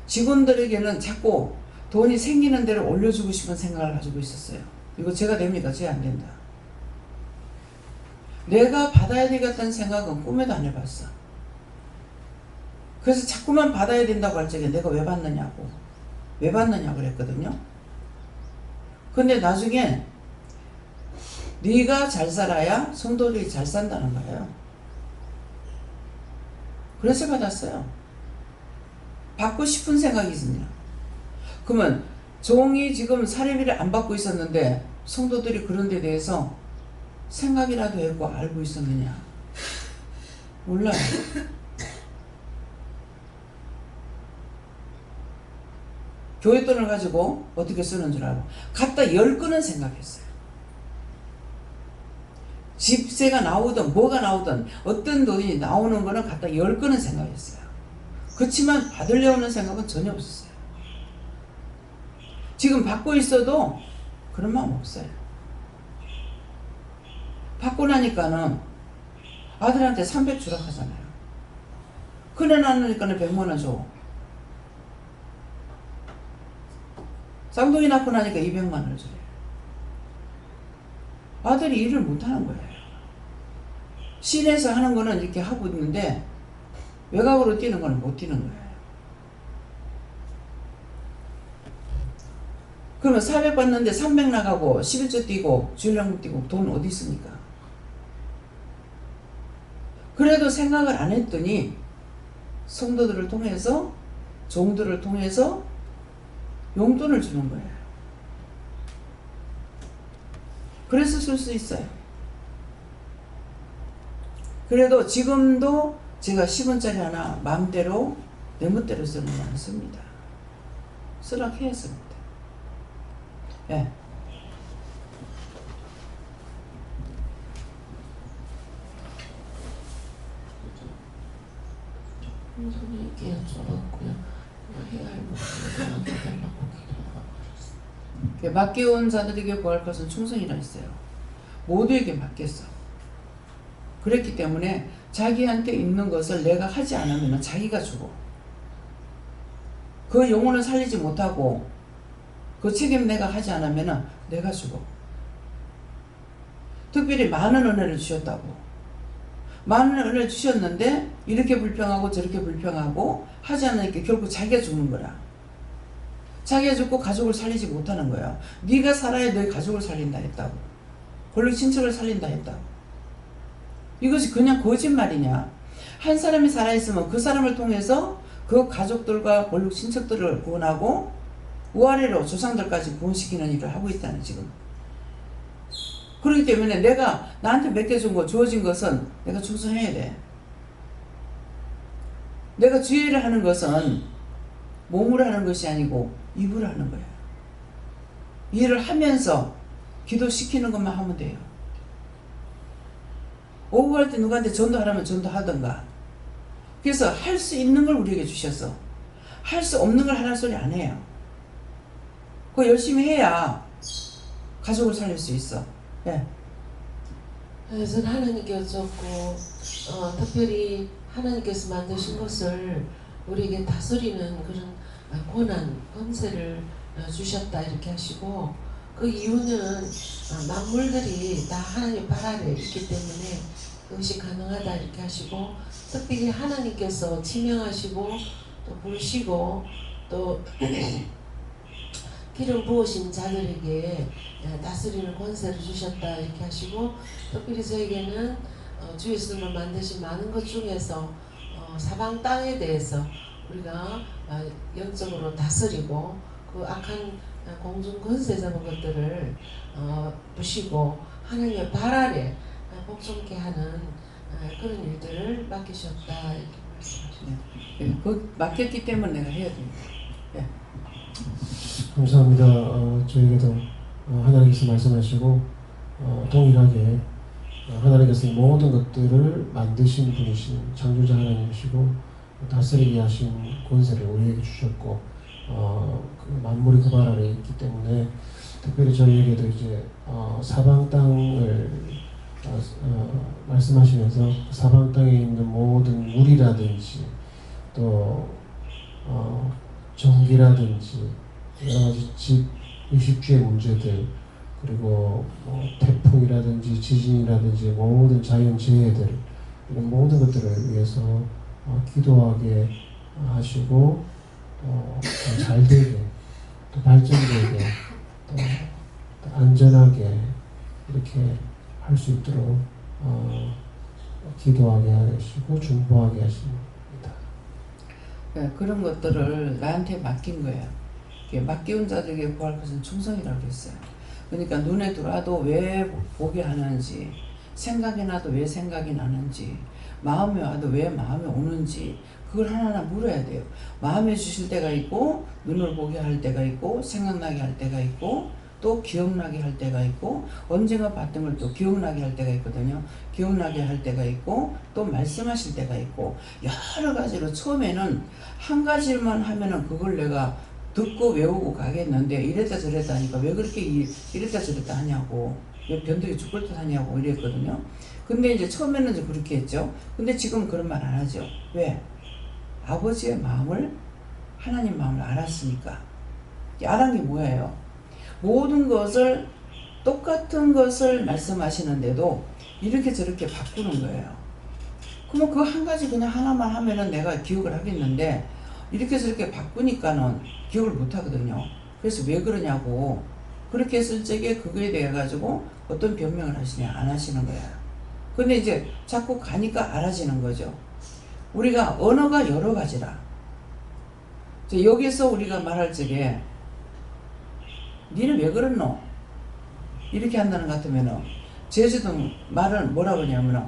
직원들에게는 자꾸 돈이 생기는 대로 올려주고 싶은 생각을 가지고 있었어요. 이거 제가 됩니까? 제 안 된다. 내가 받아야 되겠다는 생각은 꿈에도 안 해봤어. 그래서 자꾸만 받아야 된다고 할 적에 내가 왜 받느냐고 그랬거든요. 근데 나중에 네가 잘 살아야 성도들이 잘 산다는 거예요. 그래서 받았어요. 받고 싶은 생각이 있으냐. 그러면 종이 지금 사례비를 안 받고 있었는데 성도들이 그런 데 대해서 생각이라도 했고 알고 있었느냐? 몰라요. 교회 돈을 가지고 어떻게 쓰는 줄 알고 갖다 10건은 생각했어요. 집세가 나오든 뭐가 나오든 어떤 돈이 나오는 거는 갖다 10건은 생각했어요. 그렇지만 받으려는 생각은 전혀 없었어요. 지금 받고 있어도 그런 마음 없어요. 받고 나니까는 아들한테 300 주라 하잖아요. 큰애 낳으니까는 100만 원 줘. 쌍둥이 낳고 나니까 200만 원을 줘요. 아들이 일을 못하는 거예요. 시내에서 하는 거는 이렇게 하고 있는데 외곽으로 뛰는 거는 못 뛰는 거예요. 그러면 400 받는데 300 나가고 11조 뛰고 주일학교 뛰고 돈 어디 있습니까? 그래도 생각을 안 했더니 성도들을 통해서 종들을 통해서 용돈을 주는 거예요. 그래서 쓸 수 있어요. 그래도 지금도 제가 10원짜리 하나 마음대로 내 멋대로 쓰는 거 안 씁니다. 쓰라고 했습니다. 예. 선생님께 여쭤봤고요. 해야 할 부분을 해달라고 기도하셨습니다. 맡겨온 자들에게 구할 것은 충성이라 했어요. 모두에게 맡겼어. 그랬기 때문에 자기한테 있는 것을 내가 하지 않으면 자기가 주고 그 영혼을 살리지 못하고 그 책임 내가 하지 않으면 내가 죽어. 특별히 많은 은혜를 주셨다고. 많은 은혜를 주셨는데 이렇게 불평하고 저렇게 불평하고 하지 않으니까 결국 자기가 죽는 거라. 자기가 죽고 가족을 살리지 못하는 거야. 네가 살아야 너희 가족을 살린다 했다고. 권력 친척을 살린다 했다고. 이것이 그냥 거짓말이냐. 한 사람이 살아있으면 그 사람을 통해서 그 가족들과 권력 친척들을 구원하고 우아래로 조상들까지 구원시키는 일을 하고 있다는 지금. 그렇기 때문에 내가 나한테 맡겨준 거 주어진 것은 내가 충성해야 돼. 내가 주의를 하는 것은 몸으로 하는 것이 아니고 입으로 하는 거야. 일을 하면서 기도시키는 것만 하면 돼요. 오후 할 때 누구한테 전도하라면 전도하던가. 그래서 할 수 있는 걸 우리에게 주셨어. 할 수 없는 걸 하라는 소리 안 해요. 그거 열심히 해야 가족을 살릴 수 있어. 예. 그래서 하나님께 여쭙고 특별히 하나님께서 만드신 것을 우리에게 다스리는 그런 권한, 권세를 주셨다 이렇게 하시고 그 이유는 만물들이 다 하나님 발 아래 있기 때문에 그것이 가능하다 이렇게 하시고 특별히 하나님께서 지명하시고 또 부르시고 또 기름 부으신 자들에게 다스리는 권세를 주셨다 이렇게 하시고 특별히 저에게는 주 예수님을 만드신 많은 것 중에서 사방 땅에 대해서 우리가 영적으로 다스리고 그 악한 공중 권세 잡은 것들을 부시고 하나님의 발 아래 복종케 하는 그런 일들을 맡기셨다 이렇게 말씀하시네요. 예. 그 맡겼기 때문에 내가 해야 됩니다. 예. 감사합니다. 저에게도 하나님께서 말씀하시고 동일하게 하나님께서 모든 것들을 만드신 분이신 창조자 하나님이시고 다스리게 하신 권세를 우리에게 주셨고 그 만물이 그 발 아래 있기 때문에 특별히 저희에게도 이제 사방 땅을 말씀하시면서 사방 땅에 있는 모든 물이라든지 또 전기라든지 여러 가지 집 의식주의 문제들 그리고 태풍이라든지 지진이라든지 모든 자연재해들 이런 모든 것들을 위해서 기도하게 하시고 잘 되게 또 발전되게 또 안전하게 이렇게 할 수 있도록 기도하게 하시고 중보하게 하십니다. 네, 그런 것들을 나한테 맡긴 거예요. 맡기운 자들에게 구할 것은 충성이라고 했어요. 그러니까 눈에 들어와도 왜 보게 하는지, 생각이 나도 왜 생각이 나는지, 마음에 와도 왜 마음에 오는지 그걸 하나하나 물어야 돼요. 마음에 주실 때가 있고 눈을 보게 할 때가 있고 생각나게 할 때가 있고 또 기억나게 할 때가 있고 언젠가 봤던 걸 또 기억나게 할 때가 있거든요. 기억나게 할 때가 있고 또 말씀하실 때가 있고 여러 가지로 처음에는 한 가지만 하면은 그걸 내가 듣고 외우고 가겠는데 이랬다 저랬다 하니까 왜 그렇게 이랬다 저랬다 하냐고 왜 변덕이 죽을 듯 하냐고 이랬거든요. 근데 이제 처음에는 이제 그렇게 했죠. 근데 지금은 그런 말 안 하죠. 왜? 아버지의 마음을 하나님 마음을 알았으니까. 알은 게 뭐예요? 모든 것을 똑같은 것을 말씀하시는데도 이렇게 저렇게 바꾸는 거예요. 그러면 그 한 가지 그냥 하나만 하면은 내가 기억을 하겠는데 이렇게 저렇게 바꾸니까는 기억을 못 하거든요. 그래서 왜 그러냐고. 그렇게 했을 적에 그거에 대해 가지고 어떤 변명을 하시냐 안 하시는 거야. 근데 이제 자꾸 가니까 알아지는 거죠. 우리가 언어가 여러 가지라. 여기서 우리가 말할 적에 니는 왜 그랬노? 이렇게 한다는 것 같으면은 제주도 말은 뭐라고 하냐면은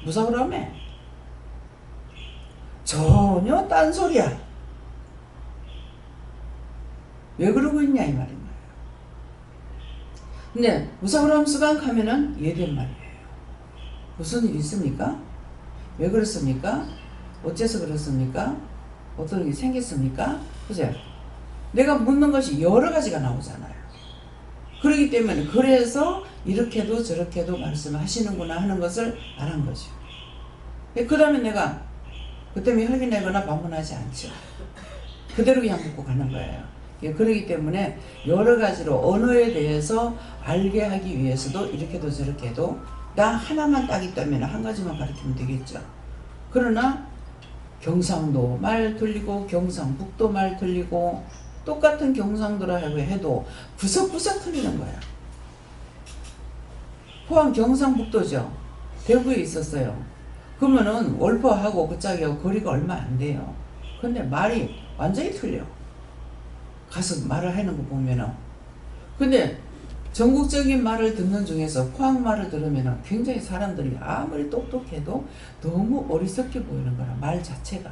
무사고라며 전혀 딴소리야. 왜 그러고 있냐 이 말인 거예요. 근데 무사고라면 수강하면은 이해된 말이에요. 무슨 일이 있습니까? 왜 그렇습니까? 어째서 그렇습니까? 어떤 일이 생겼습니까? 그죠? 내가 묻는 것이 여러 가지가 나오잖아요. 그렇기 때문에 그래서 이렇게도 저렇게도 말씀을 하시는구나 하는 것을 알은 거죠. 그 다음에 내가 그 때문에 혈기 내거나 반문하지 않죠. 그대로 그냥 묻고 가는 거예요. 예, 그렇기 때문에 여러 가지로 언어에 대해서 알게 하기 위해서도 이렇게도 저렇게도 나 하나만 딱 있다면 한 가지만 가르치면 되겠죠. 그러나 경상도 말 틀리고 경상북도 말 틀리고 똑같은 경상도라고 해도 구석구석 틀리는 거야. 포항 경상북도죠. 대구에 있었어요. 그러면은 월포하고 그짝이하고 거리가 얼마 안 돼요. 근데 말이 완전히 틀려. 가서 말을 하는 거 보면은. 근데 전국적인 말을 듣는 중에서 포항 말을 들으면은 굉장히 사람들이 아무리 똑똑해도 너무 어리석게 보이는 거라. 말 자체가.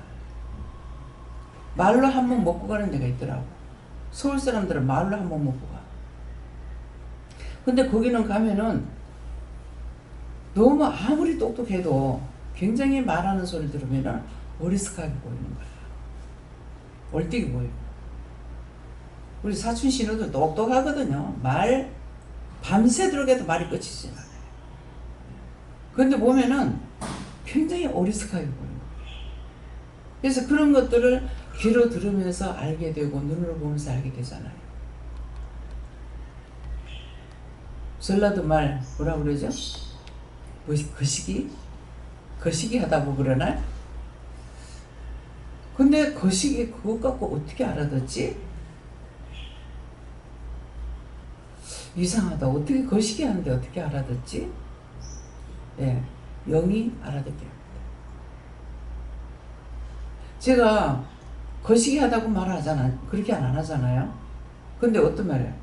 말로 한 번 먹고 가는 데가 있더라고. 서울 사람들은 말로 한 번 먹고 가. 근데 거기는 가면은 너무 아무리 똑똑해도 굉장히 말하는 소리 들으면 어리숙하게 보이는 거야. 얼뛰기 보이고. 우리 사촌 신우도 똑똑하거든요. 말 밤새도록 해도 말이 끝이지 않아요. 근데 보면은 굉장히 어리숙하게 보이는 거야. 그래서 그런 것들을 귀로 들으면서 알게 되고 눈으로 보면서 알게 되잖아요. 전라도 말 뭐라 그러죠? 거시기? 거시기 하다고 그러나? 근데 거시기 그것 갖고 어떻게 알아듣지? 이상하다. 어떻게 거시기 하는데 어떻게 알아듣지? 예, 영이 알아듣게 합니다. 제가 거시기 하다고 말하잖아. 그렇게 안 하잖아요. 근데 어떤 말이에요?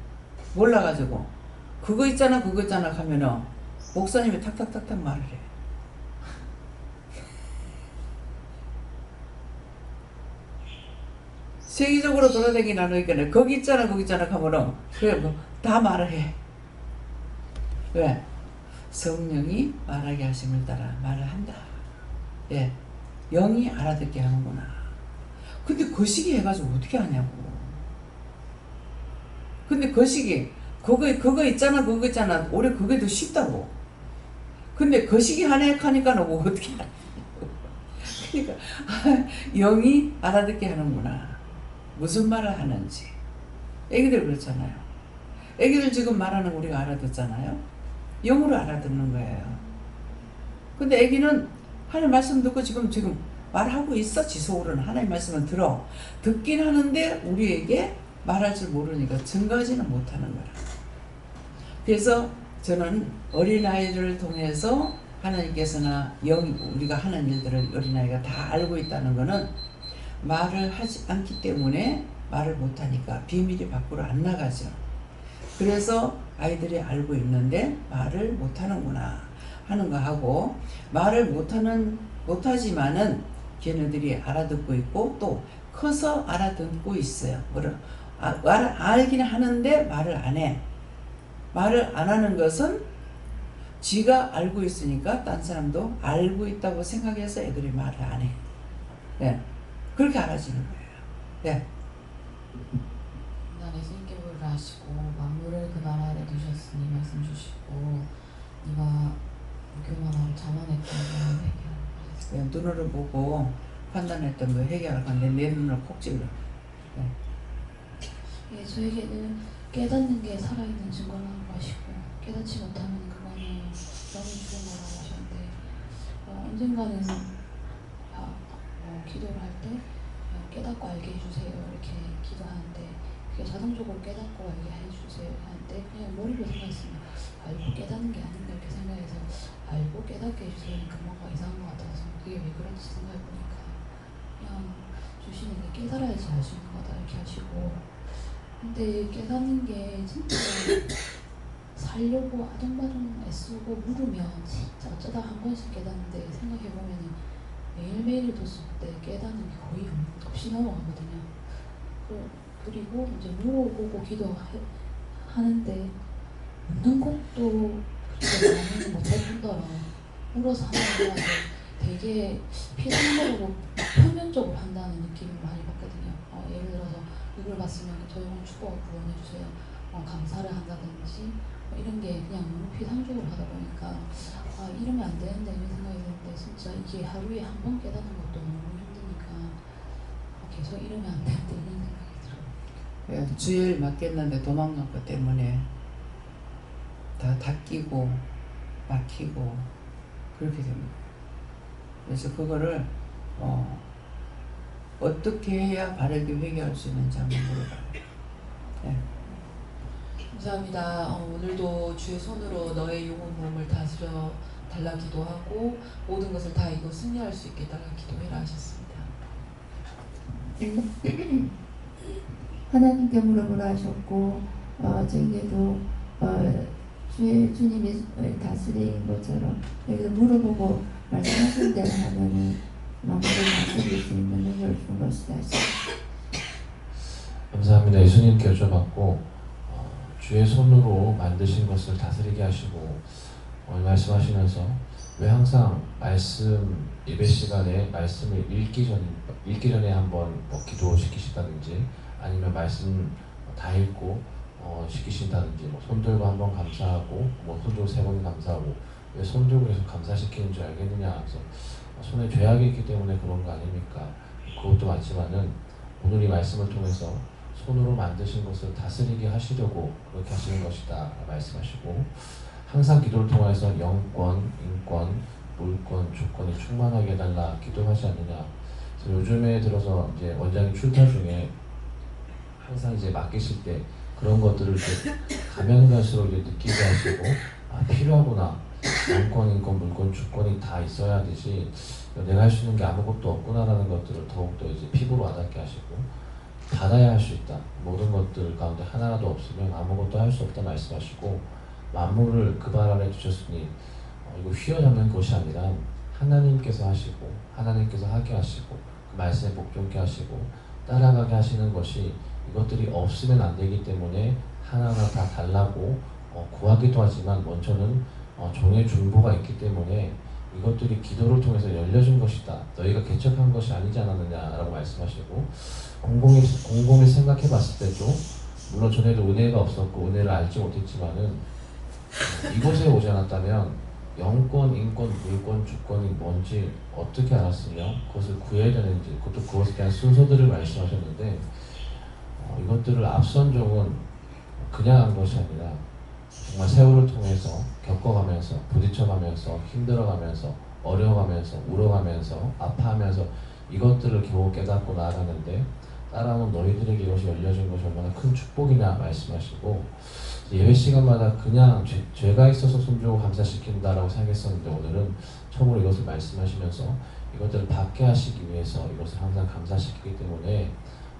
몰라가지고 그거 있잖아 하면은 목사님이 탁탁탁탁 말을 해. 세계적으로 돌아다니는 않으니까 거기 있잖아 하면은 그래 뭐 다 말을 해. 왜? 성령이 말하게 하심을 따라 말을 한다. 예, 영이 알아듣게 하는구나. 근데 거시기 해가지고 어떻게 하냐고. 근데 거시기 그거 있잖아 올해 그게 더 쉽다고. 근데 거시기 하네 하니까 너 어떻게 하냐. 그러니까 영이 알아듣게 하는구나. 무슨 말을 하는지. 애기들 그렇잖아요. 애기들 지금 말하는 거 우리가 알아듣잖아요. 영으로 알아듣는 거예요. 근데 애기는 하나님 말씀 듣고 지금 말하고 있어. 지속으로는 하나님 말씀을 들어. 듣긴 하는데 우리에게 말할 줄 모르니까 증거하지는 못하는 거라. 그래서 저는 어린아이를 통해서 하나님께서나 우리가 하는 일들을 어린아이가 다 알고 있다는 것은 말을 하지 않기 때문에 말을 못하니까 비밀이 밖으로 안 나가죠. 그래서 아이들이 알고 있는데 말을 못하는구나 하는 거 하고, 말을 못하지만은 걔네들이 알아듣고 있고 또 커서 알아듣고 있어요. 알기는 하는데 말을 안 해. 말을 안 하는 것은 지가 알고 있으니까 딴 사람도 알고 있다고 생각해서 애들이 말을 안 해. 네. 그렇게 알아지는 거예요. 네. 인간의 생기부를 하시고 만물을 그 나라 아래 두셨으니 말씀 주시고 네가 교만하고 자만했던 거 회개하라. 네, 눈으로 보고 판단했던 거 회개하라 하는데 내 눈을 콕 찔러. 네. 예, 저에게는 깨닫는 게 살아있는 증거라고 하시고 깨닫지 못하면 그거는 영이 죽은 거라고 하셨는데 언젠가는 기도를 할 때 깨닫고 알게 해주세요 이렇게 기도하는데 그게 자동적으로 깨닫고 알게 해주세요 하는데 그냥 머리로 생각했으면 알고 깨닫는 게 아닌가 이렇게 생각해서 알고 깨닫게 해주세요니까 뭔가 이상한 것 같아서 그게 왜 그런지 생각해보니까 그냥 주시는 게 깨달아야지 알 수 있는 거다 이렇게 하시고, 근데 깨닫는 게 진짜 살려고 아둥바둥 애쓰고 물으면 진짜 어쩌다 한 번씩 깨닫는데 생각해보면 매일매일 뒀을 때 깨닫는 게 거의 없이 넘어가거든요. 그리고 이제 물어보고 기도하는데 묻는 것도 그렇게 많이 못할 뿐더러 물어서 하는 거라도 되게 피상적으로 표면적으로 한다는 느낌을 많이 받거든요. 예를 들어서 이걸 봤으면 저 영혼 축복을 구원해주세요. 감사를 한다든지 이런 게 그냥 너무 피상적으로 하다 보니까 이러면 안 되는데 이런 생각이 드는데 진짜 이게 하루에 한 번 깨닫는 것도 너무 힘드니까 계속 이러면 안 되는데 이런 생각이 들어요. 주일 맡겼는데 도망간 것 때문에 다 닦이고 막히고 그렇게 됩니다. 그래서 그거를 어떻게 해야 바르게 회개할 수 있는지 한번 물어봐요. 네. 감사합니다. 오늘도 주의 손으로 너의 영혼 몸을 다스려 달라 기도하고 모든 것을 다 이고 승리할 수 있게 달라 기도해라 하셨습니다. 하나님께 물어보라 하셨고 저에게도 주님이 다스린 것처럼 여기서 물어보고 말씀하신 대로 하면은 마음을 다스릴 수 있는 능력을 준 것이다. 감사합니다. 예수님께 여쭤봤고 주의 손으로 만드신 것을 다스리게 하시고 오늘 말씀하시면서 왜 항상 말씀 예배 시간에 말씀을 읽기 전에 한번 기도시키시다든지 아니면 말씀 다 읽고 시키신다든지 손 들고 한번 감사하고 손 들고 3번 감사하고 왜 손 들고 계속 감사시키는 줄 알겠느냐. 그래서 손에 죄악이 있기 때문에 그런 거 아닙니까? 그것도 맞지만은 오늘 이 말씀을 통해서 손으로 만드신 것을 다스리게 하시려고 그렇게 하시는 것이다 말씀하시고 항상 기도를 통해서 영권, 인권, 물권, 주권이 충만하게 해달라 기도하지 않느냐. 그래서 요즘에 들어서 이제 원장님 출타 중에 항상 이제 맡기실 때 그런 것들을 이제 가면 갈수록 이제 느끼게 하시고 필요하구나. 영권, 인권, 물권, 주권이 다 있어야 되지 내가 할 수 있는 게 아무것도 없구나라는 것들을 더욱더 이제 피부로 와닿게 하시고 받아야 할 수 있다. 모든 것들 가운데 하나라도 없으면 아무것도 할 수 없다 말씀하시고 만물을 그 발 아래 두셨으니 이거 휘어잡는 것이 아니라 하나님께서 하시고 하나님께서 하게 하시고 그 말씀에 복종케 하시고 따라가게 하시는 것이 이것들이 없으면 안 되기 때문에 하나하나 다 달라고 구하기도 하지만 먼저는 종의 중보가 있기 때문에 이것들이 기도를 통해서 열려진 것이다. 너희가 개척한 것이 아니지 않았느냐라고 말씀하시고 곰곰이 생각해 봤을 때도 물론 전에도 은혜가 없었고 은혜를 알지 못했지만은 이곳에 오지 않았다면 영권, 인권, 물권, 주권이 뭔지 어떻게 알았으며 그것을 구해야 되는지 그것도 그것에 대한 순서들을 말씀하셨는데 이것들을 앞선 종은 그냥 한 것이 아니라 정말 세월을 통해서 겪어가면서 부딪혀가면서 힘들어가면서 어려워가면서 울어가면서 아파하면서 이것들을 겨우 깨닫고 나아가는데 따라오는 너희들에게 이것이 열려진 것이 얼마나 큰 축복이냐 말씀하시고 예배 시간마다 그냥 죄가 있어서 손주고 감사시킨다라고 생각했었는데 오늘은 처음으로 이것을 말씀하시면서 이것들을 받게 하시기 위해서 이것을 항상 감사시키기 때문에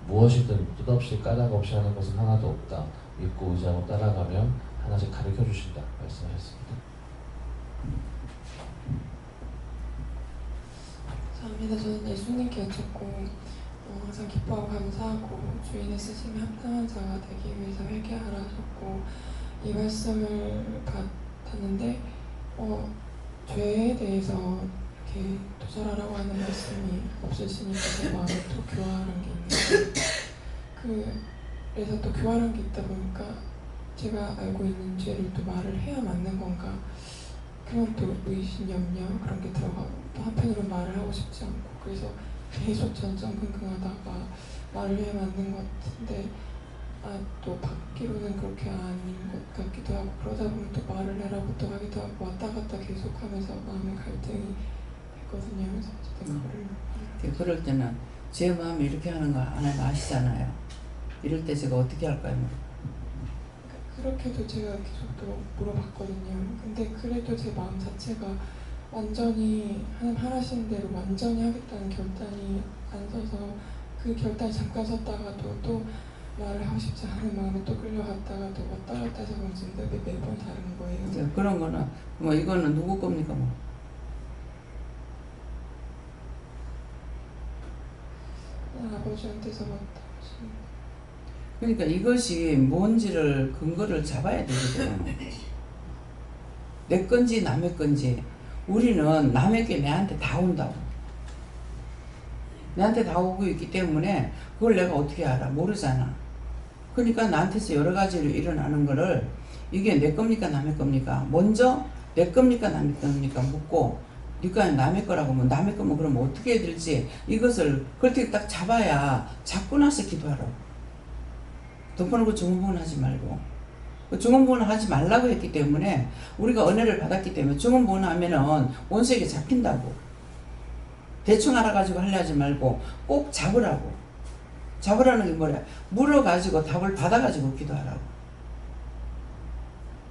무엇이든 뜻없이 까닭 없이 하는 것은 하나도 없다. 믿고 의지하고 따라가면 하나씩 가르쳐 주신다 말씀하셨습니다. 감사합니다. 저는 예수님께 여쭙고 항상 기뻐하고 감사하고 주인의 쓰심에 합당한 자가 되기 위해서 회개하라 하셨고 이 말씀을 받았는데 죄에 대해서 이렇게 도절하라고 하는 말씀이 없으시니까 제 마음에 또 교활한 게 있는데 그래서 또 교활한 게 있다 보니까 제가 알고 있는 죄를 또 말을 해야 맞는 건가 그런 또 의심, 염려 그런 게 들어가고 또 한편으로 말을 하고 싶지 않고 그래서 계속 전전긍긍하다가 말을 해야 맞는 것 같은데 또 받기로는 그렇게 아닌 것 같기도 하고 그러다 보면 또 말을 해라고 또 하기도 하고 왔다 갔다 계속하면서 마음의 갈등이 있거든요. 그래서 어쨌든 그럴 때는 제 마음이 이렇게 하는 거 하나님 아시잖아요. 이럴 때 제가 어떻게 할까요? 그렇게도 제가 계속 또 물어봤거든요. 근데 그래도 제 마음 자체가 완전히 하나님 하라시는 대로 완전히 하겠다는 결단이 안 서서 그 결단이 잠깐 섰다가도 또 말을 하고 싶지 않은 마음에 또 끌려갔다가도 왔다 갔다 해서 그런지 매번 다른 거예요. 그런 거는 이거는 누구 겁니까 아버지한테서 왔다 하시는. 그러니까 이것이 뭔지를 근거를 잡아야 되거든. 내 건지 남의 건지. 우리는 남에게 내한테 다 온다고. 내한테 다 오고 있기 때문에 그걸 내가 어떻게 알아? 모르잖아. 그러니까 나한테서 여러 가지로 일어나는 거를 이게 내 겁니까 남의 겁니까? 먼저 내 겁니까 남의 겁니까 묻고 네가 남의 거라고 하면 남의 거면 그럼 어떻게 해야 될지 이것을 그렇게 딱 잡아야 잡고 나서 기도하라고. 덮어놓고 중언부언 하지 말고. 중언부언 하지 말라고 했기 때문에 우리가 은혜를 받았기 때문에 중언부언 하면은 원수에게 잡힌다고. 대충 알아가지고 하려 하지 말고 꼭 잡으라고. 잡으라는 게 뭐야? 물어가지고 답을 받아가지고 기도하라고.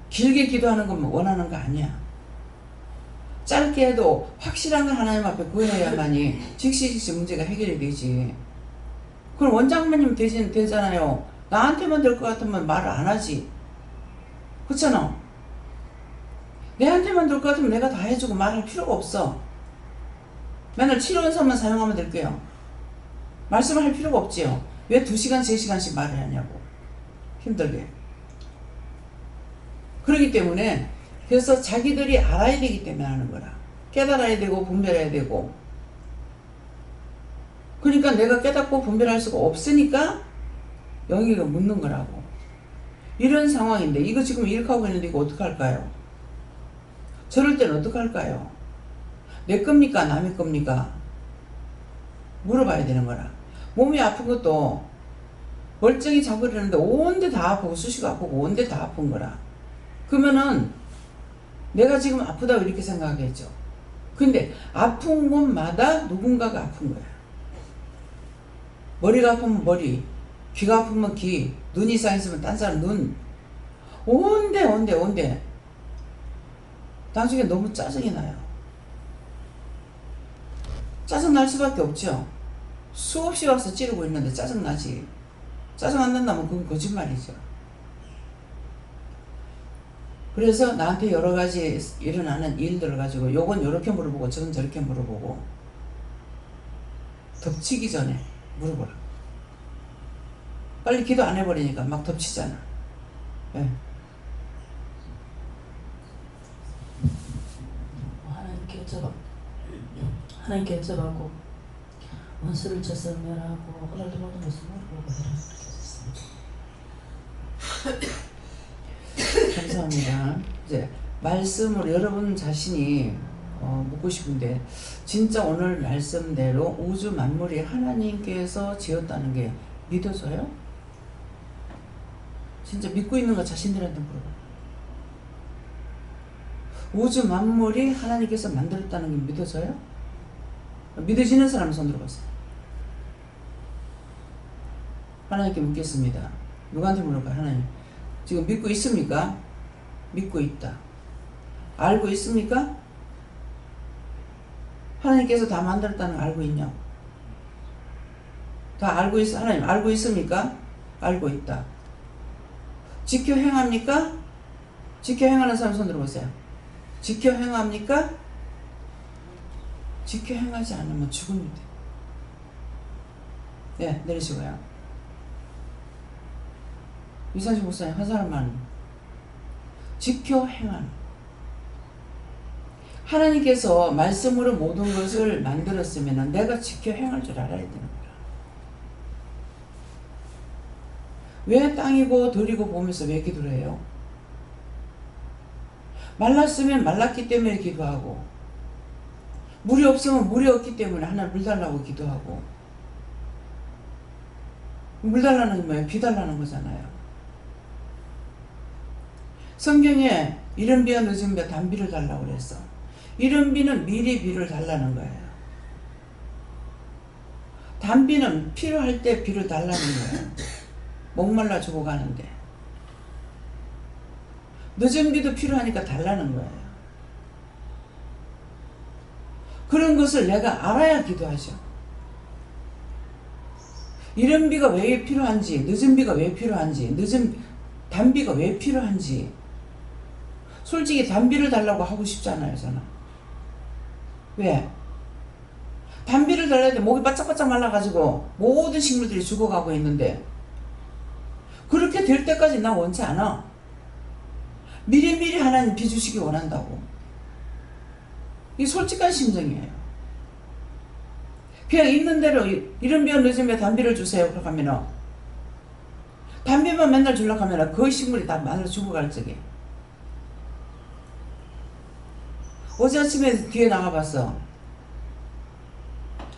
길게 기도하는 건 원하는 거 아니야. 짧게 해도 확실한 걸 하나님 앞에 구해야만이 즉시 문제가 해결이 되지. 그럼 원장님은 되잖아요. 나한테만 될 것 같으면 말을 안 하지. 그렇잖아. 내한테만 될 것 같으면 내가 다 해주고 말할 필요가 없어. 맨날 치료원서만 사용하면 될게요. 말씀을 할 필요가 없지요. 왜 2시간, 3시간씩 말을 하냐고. 힘들게. 그렇기 때문에 그래서 자기들이 알아야 되기 때문에 하는 거라. 깨달아야 되고 분별해야 되고. 그러니까 내가 깨닫고 분별할 수가 없으니까 영이가 묻는 거라고. 이런 상황인데 이거 지금 이렇게 하고 있는데 이거 어떡할까요? 저럴 때는 어떡할까요? 내 겁니까? 남의 겁니까? 물어봐야 되는 거라. 몸이 아픈 것도 멀쩡히 잡으려는데 온데 다 아프고 수시가 아프고 온데 다 아픈 거라. 그러면은 내가 지금 아프다고 이렇게 생각하겠죠. 근데 아픈 곳마다 누군가가 아픈 거야. 머리가 아프면 머리, 귀가 아프면 귀, 눈이 이상했으면 딴 사람 눈. 온데. 나중에 너무 짜증이 나요. 짜증 날 수밖에 없죠. 수없이 와서 찌르고 있는데 짜증 나지. 짜증 안 난다면 그건 거짓말이죠. 그래서 나한테 여러 가지 일어나는 일들을 가지고 요건 요렇게 물어보고 저건 저렇게 물어보고 덮치기 전에 물어보라. 빨리 기도 안 해버리니까 막 덮치잖아. 네. 하나님께 여쭤봤고 원수를 쳐서 멸하고 오늘도 모든 것을 물어보고 해라. 감사합니다. 이제 말씀으로 여러분 자신이 묻고 싶은데 진짜 오늘 말씀대로 우주 만물이 하나님께서 지었다는 게 믿어져요? 진짜 믿고 있는 거 자신들한테 물어봐. 우주 만물이 하나님께서 만들었다는 게 믿어져요? 믿어지는 사람은 손 들어보세요. 하나님께 묻겠습니다. 누구한테 물어봐요? 하나님. 지금 믿고 있습니까? 믿고 있다. 알고 있습니까? 하나님께서 다 만들었다는 거 알고 있냐? 다 알고 있어. 하나님 알고 있습니까? 알고 있다. 지켜 행합니까? 지켜 행하는 사람 손 들어보세요. 지켜 행합니까? 지켜 행하지 않으면 죽습니다. 네, 내리시고요. 유산식 목사님 한 사람만 지켜 행하는. 하나님께서 말씀으로 모든 것을 만들었으면 내가 지켜 행할 줄 알아야 되는 거야. 왜 땅이고 들이고 보면서 왜 기도를 해요? 말랐으면 말랐기 때문에 기도하고, 물이 없으면 물이 없기 때문에 하나님 물 달라고 기도하고. 물 달라는 게 뭐예요? 비 달라는 거잖아요. 성경에 이른 비와 늦은 비와 단비를 달라고 그랬어. 이른 비는 미리 비를 달라는 거예요. 단비는 필요할 때 비를 달라는 거예요. 목말라 죽어가는데. 늦은 비도 필요하니까 달라는 거예요. 그런 것을 내가 알아야 기도하죠. 이른 비가 왜 필요한지, 늦은 비가 왜 필요한지, 단비가 왜 필요한지. 솔직히 단비를 달라고 하고 싶잖아요, 저는. 왜? 단비를 달라야 돼. 목이 바짝바짝 말라가지고 모든 식물들이 죽어가고 있는데 그렇게 될 때까지 나 원치 않아. 미리미리 하나님 비 주시기 원한다고. 이게 솔직한 심정이에요. 그냥 있는 대로 이른 비와 늦은 비와 단비를 주세요. 그렇게 하면은 단비만 맨날 주려고 하면은 그 식물이 다 말라 죽어갈 적에. 어제 아침에 뒤에 나가봤어.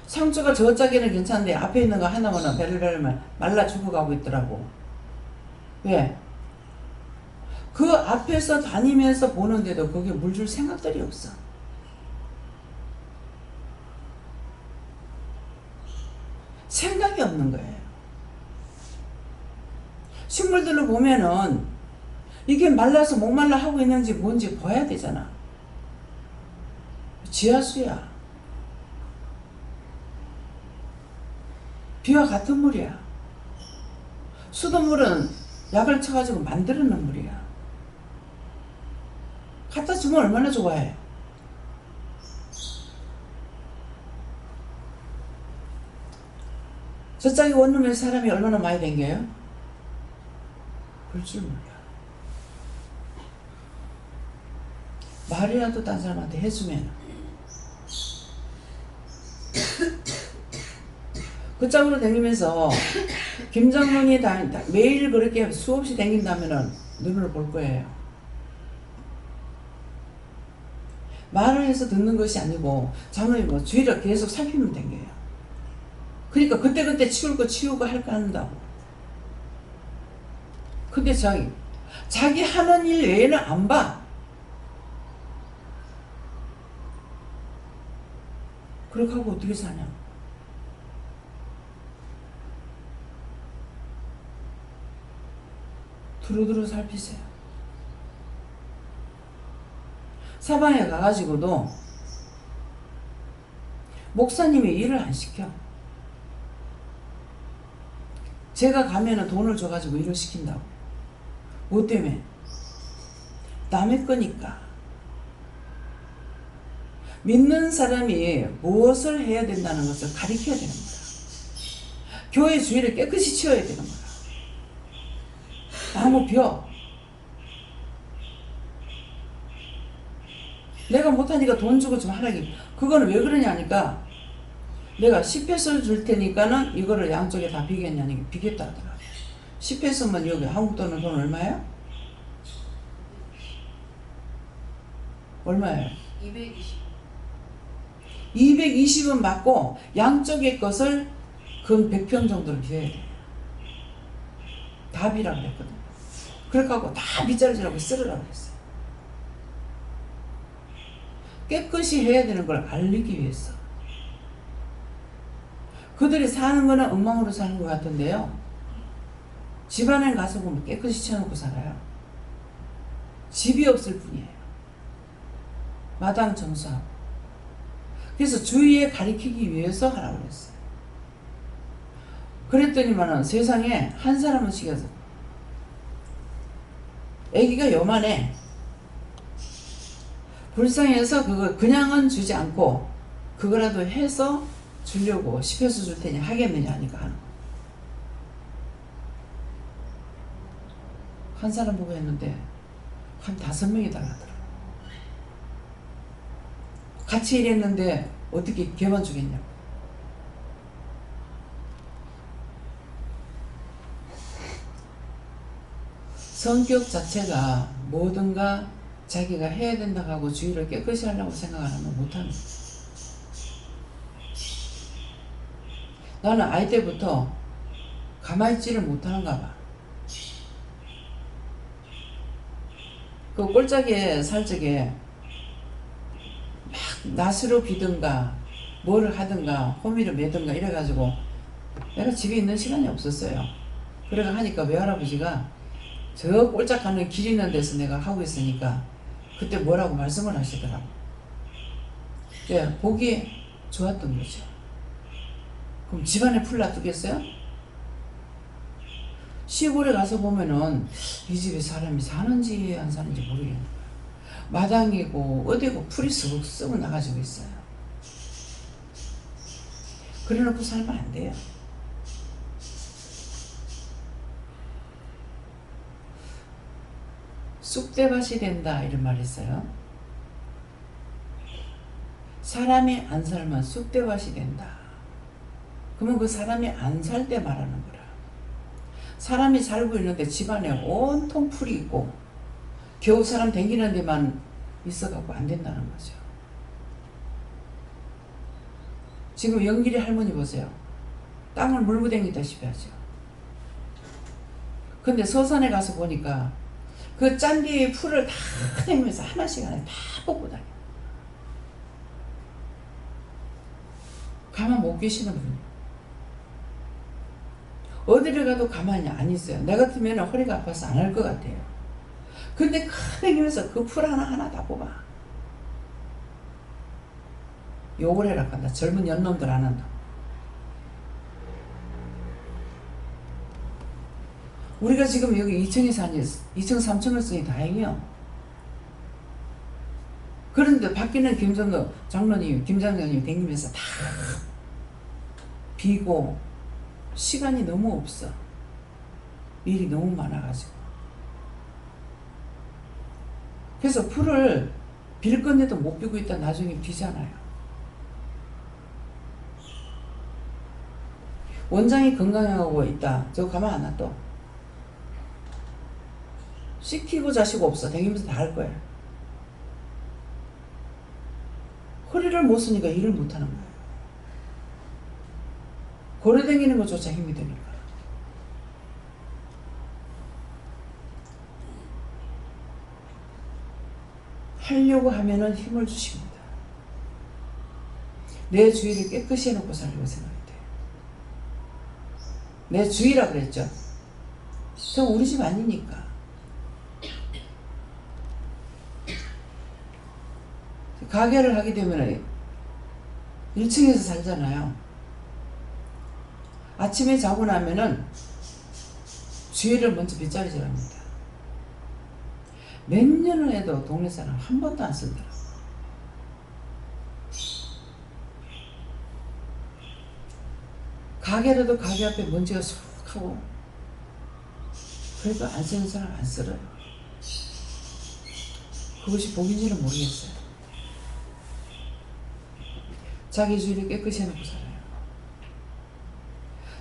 상추가 저 짝에는 괜찮은데 앞에 있는 거 하나만 베르베르만 말라 죽어가고 있더라고. 왜? 그 앞에서 다니면서 보는데도 거기에 물 줄 생각들이 없어. 생각이 없는 거예요. 식물들을 보면은 이게 말라서 목말라 하고 있는지 뭔지 봐야 되잖아. 지하수야. 비와 같은 물이야. 수돗물은 약을 쳐가지고 만들어놓은 물이야. 갖다 주면 얼마나 좋아해. 저짝에 원룸에 사람이 얼마나 많이 댕겨요? 볼 줄 몰라. 말이라도 딴 사람한테 해주면 그 짝으로 다니면서 김장로니 매일 그렇게 수없이 다닌다면은 눈으로 볼 거예요. 말을 해서 듣는 것이 아니고 장로님 뭐 주의를 계속 살피면 댕겨요. 그러니까 그때그때 치울 거 치우고 할 거 한다고. 근데 자기 하는 일 외에는 안 봐. 그렇게 하고 어떻게 사냐. 두루두루 살피세요. 사방에 가가지고도 목사님이 일을 안 시켜. 제가 가면은 돈을 줘가지고 일을 시킨다고. 뭐 때문에? 남의 거니까. 믿는 사람이 무엇을 해야 된다는 것을 가르쳐야 되는 거야. 교회 주위를 깨끗이 치워야 되는 거야. 나무 벼. 내가 못하니까 돈 주고 좀 하라기. 그거는 왜 그러냐니까 내가 10회수를 줄 테니까는 이거를 양쪽에 다 비겠냐니 비겠다 하더라. 10회수면 여기 한국 돈은 돈 얼마예요? 얼마예요? 220은 맞고 양쪽의 것을 근 100평 정도를 비워야 돼. 다 비라고 그랬거든. 그렇게 하고 다 빗자루질하고 쓸으라고 했어요. 깨끗이 해야 되는 걸 알리기 위해서. 그들이 사는 거는 엉망으로 사는 것 같은데요. 집안에 가서 보면 깨끗이 치워놓고 살아요. 집이 없을 뿐이에요. 마당 청소하고. 그래서 주위에 가리키기 위해서 하라고 그랬어요. 그랬더니만은 세상에 한 사람은 시켜서 애기가 요만해. 불쌍해서 그거 그냥은 주지 않고 그거라도 해서 주려고 10회수 줄 테니 하겠느냐 하니까 하는 거야. 한 사람 보고 했는데 한 5명이 달라더라고. 같이 일했는데 어떻게 걔만 주겠냐고. 성격 자체가 뭐든가 자기가 해야 된다고 하고 주의를 깨끗이 하려고 생각하면 못합니다. 나는 아이 때부터 가만히 있지를 못하는가 봐. 그 꼴짝에 살 적에 막 낫으로 비든가 뭐를 하든가 호미를 매든가 이래가지고 내가 집에 있는 시간이 없었어요. 그래가 하니까 외할아버지가 저 꼴짝 가는 길 있는 데서 내가 하고 있으니까 그때 뭐라고 말씀을 하시더라고. 예, 보기 좋았던 거죠. 그럼 집안에 풀 놔두겠어요? 시골에 가서 보면은 이 집에 사람이 사는지 안 사는지 모르겠는 거야. 마당이고 어디고 풀이 쓱쓱 나가지고 있어요. 그래놓고 살면 안 돼요. 쑥대밭이 된다 이런 말이 있어요. 사람이 안 살면 쑥대밭이 된다. 그러면 그 사람이 안 살 때 말하는 거라. 사람이 살고 있는데 집안에 온통 풀이 있고 겨우 사람 댕기는 데만 있어갖고 안 된다는 거죠. 지금 영길이 할머니 보세요. 땅을 물고 댕기다시피 하죠. 근데 서산에 가서 보니까 그 짠디의 풀을 다 내면서 하나씩 다 뽑고 다녀. 가만 못 계시는 분이. 어디를 가도 가만히 안 있어요. 나 같으면 허리가 아파서 안 할 것 같아요. 근데 가만히면서 그 풀 하나하나 다 뽑아. 욕을 해라 한다. 젊은 연놈들 안 한다. 우리가 지금 여기 2층에 사니 2층 3층을 쓰니 다행이요. 그런데 밖에는 김장로 장로님, 김장로님 댕기면서 다 비고 시간이 너무 없어. 일이 너무 많아가지고. 그래서 풀을 빌 건데도 못 비고 있다 나중에 비잖아요. 원장이 건강하고 있다. 저거 가만 안 놔둬. 시키고 자시고 없어. 댕기면서 다 할 거야. 허리를 못 쓰니까 일을 못 하는 거야. 고래 댕기는 것조차 힘이 드니까. 하려고 하면은 힘을 주십니다. 내 주위를 깨끗이 해놓고 살려고 생각이 돼요. 내 주위라 그랬죠. 저 우리 집 아니니까. 가게를 하게 되면 1층에서 살잖아요. 아침에 자고 나면은 주위를 먼저 빗자루질합니다. 몇 년을 해도 동네 사람 한 번도 안 쓰더라고. 가게라도 가게 앞에 먼지가 쑥 하고 그래도 안 쓰는 사람 안 쓸어요. 그것이 복인지는 모르겠어요. 자기 주위를 깨끗이 해놓고 살아요.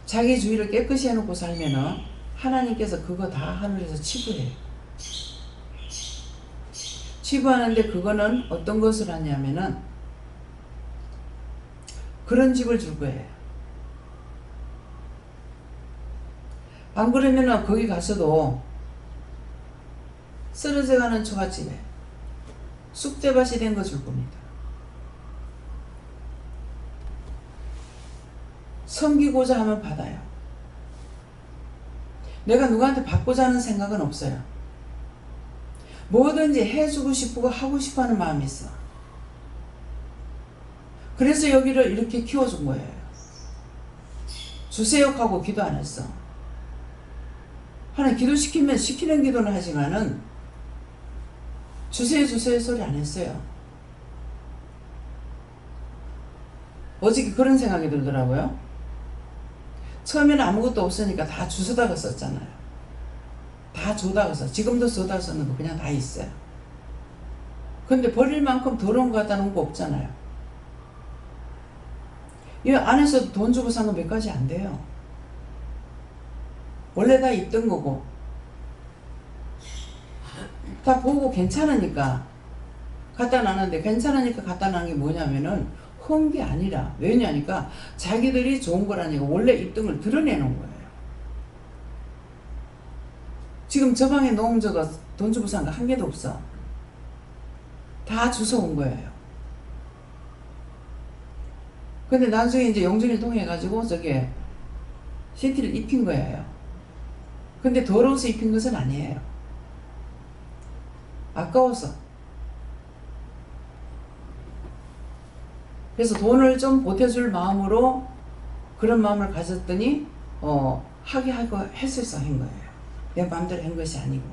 자기 주위를 깨끗이 해놓고 살면은 하나님께서 그거 다 하늘에서 치부해요. 치부하는데 그거는 어떤 것을 하냐면은 그런 집을 줄 거예요. 안 그러면은 거기 가서도 쓰러져가는 처갓집에 쑥대밭이 된 거 줄 겁니다. 섬기고자 하면 받아요. 내가 누구한테 받고자 하는 생각은 없어요. 뭐든지 해주고 싶고 하고 싶어 하는 마음이 있어. 그래서 여기를 이렇게 키워준 거예요. 주세요 하고 기도 안 했어. 하나 기도시키면 시키는 기도는 하지만은 주세요 주세요 소리 안 했어요. 어저께 그런 생각이 들더라고요. 처음에는 아무것도 없으니까 다 주워다가 썼잖아요. 다 줘다가 써. 지금도 줘다가 쓰는 거 그냥 다 있어요. 근데 버릴 만큼 더러운 거 갖다 놓은 거 없잖아요. 이 안에서도 돈 주고 산 거 몇 가지 안 돼요. 원래 다 있던 거고 다 보고 괜찮으니까 갖다 놨는데 괜찮으니까 갖다 놨는 게 뭐냐면은 헌 게 아니라 왜냐니까 자기들이 좋은 거라니까 원래 있던 걸 드러내는 거예요. 지금 저 방에 놓은 저거 돈 주고 산 거 한 개도 없어. 다 주워온 거예요. 근데 나중에 이제 용준이를 통해가지고 저게 시티를 입힌 거예요. 근데 더러워서 입힌 것은 아니에요. 아까워서. 그래서 돈을 좀 보태줄 마음으로 그런 마음을 가졌더니 하게 하고 했어서 한 거예요. 내 마음대로 한 것이 아니고.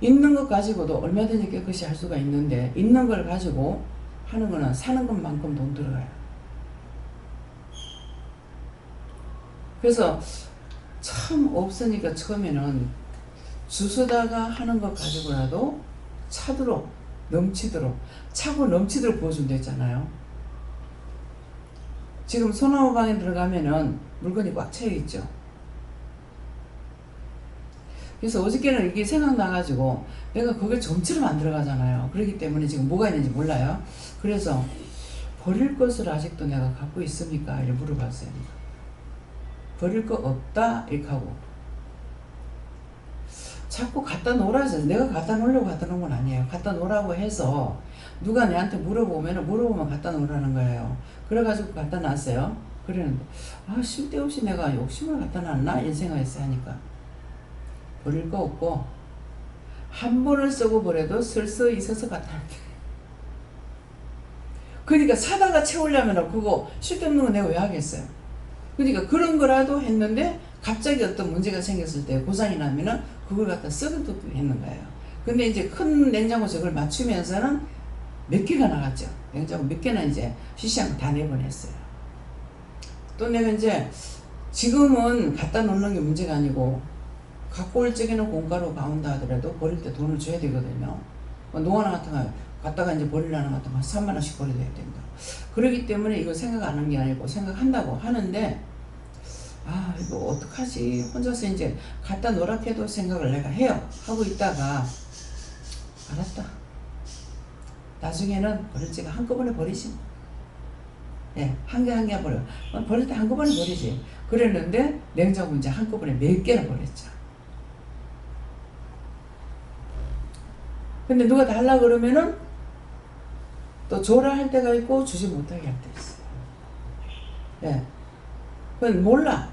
있는 것 가지고도 얼마든지 깨끗이 할 수가 있는데 있는 걸 가지고 하는 거는 사는 것만큼 돈 들어가요. 그래서 참 없으니까 처음에는 주워다가 하는 것 가지고라도 차도록 넘치도록 차고 넘치도록 부어준다 했잖아요. 지금 소나무 방에 들어가면은 물건이 꽉 차여 있죠. 그래서 어저께는 이게 생각나가지고 내가 그걸 점치로 만들어가잖아요. 그렇기 때문에 지금 뭐가 있는지 몰라요. 그래서 버릴 것을 아직도 내가 갖고 있습니까? 이렇게 물어봤어요. 버릴 거 없다 이렇게 하고 자꾸 갖다 놓으라서 내가 갖다 놓으려고 갖다 놓은 건 아니에요. 갖다 놓으라고 해서 누가 내한테 물어보면 갖다 놓으라는 거예요. 그래가지고 갖다 놨어요. 그랬는데 쓸데없이 내가 욕심을 갖다 놨나 이런 생각했어요. 하니까 버릴 거 없고 한 번을 쓰고 버려도 쓸 수 있어서 갖다 놨대. 그러니까 사다가 채우려면 그거 쓸데없는 거 내가 왜 하겠어요. 그러니까 그런 거라도 했는데 갑자기 어떤 문제가 생겼을 때 고장이 나면은 그걸 갖다 쓰기도 했는 거예요. 근데 이제 큰 냉장고 저걸 맞추면서는 몇 개가 나갔죠. 냉장고 몇 개나 이제 시시한 거 다 내보냈어요. 또 내가 이제 지금은 갖다 놓는 게 문제가 아니고 갖고 올 적에는 공가로 가온다 하더라도 버릴 때 돈을 줘야 되거든요. 노하나 같은 거 갖다가 이제 버리려는 것 같은 거 3만 원씩 버려야 된다. 그렇기 때문에 이거 생각 안 한 게 아니고 생각한다고 하는데 이거 어떡하지 혼자서 이제 갖다 놓으라 해도 생각을 내가 해요. 하고 있다가 알았다. 나중에는 버릴 때가 한꺼번에 버리지. 예, 한 개 버려. 버릴 때 한꺼번에 버리지. 그랬는데 냉장고 이제 한꺼번에 몇 개나 버렸죠. 근데 누가 달라 그러면은 또 줘라 할 때가 있고 주지 못하게 할 때 있어요. 예. 그건 몰라.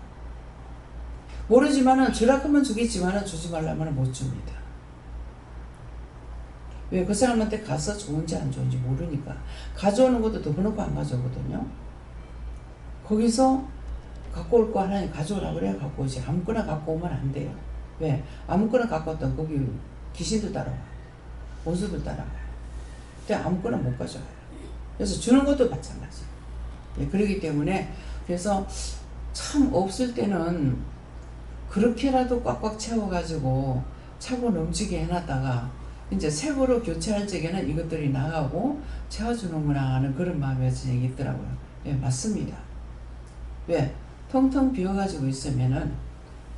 모르지만은 주라 하면 주겠지만은 주지 말라면 못 줍니다. 왜? 그 사람한테 가서 좋은지 안 좋은지 모르니까. 가져오는 것도 덮어놓고 안 가져오거든요. 거기서 갖고 올 거 하나님 가져오라 그래야 갖고 오지. 아무거나 갖고 오면 안 돼요. 왜? 아무거나 갖고 왔다 거기 귀신도 따라와. 원수도 따라와요. 근데 아무거나 못 가져와요. 그래서 주는 것도 마찬가지. 예, 그렇기 때문에 그래서 참 없을 때는 그렇게라도 꽉꽉 채워가지고 차고 넘치게 해놨다가 이제 새거로 교체할 적에는 이것들이 나가고 채워주는구나 하는 그런 마음이 있더라고요. 예, 맞습니다. 왜? 텅텅 비어가지고 있으면은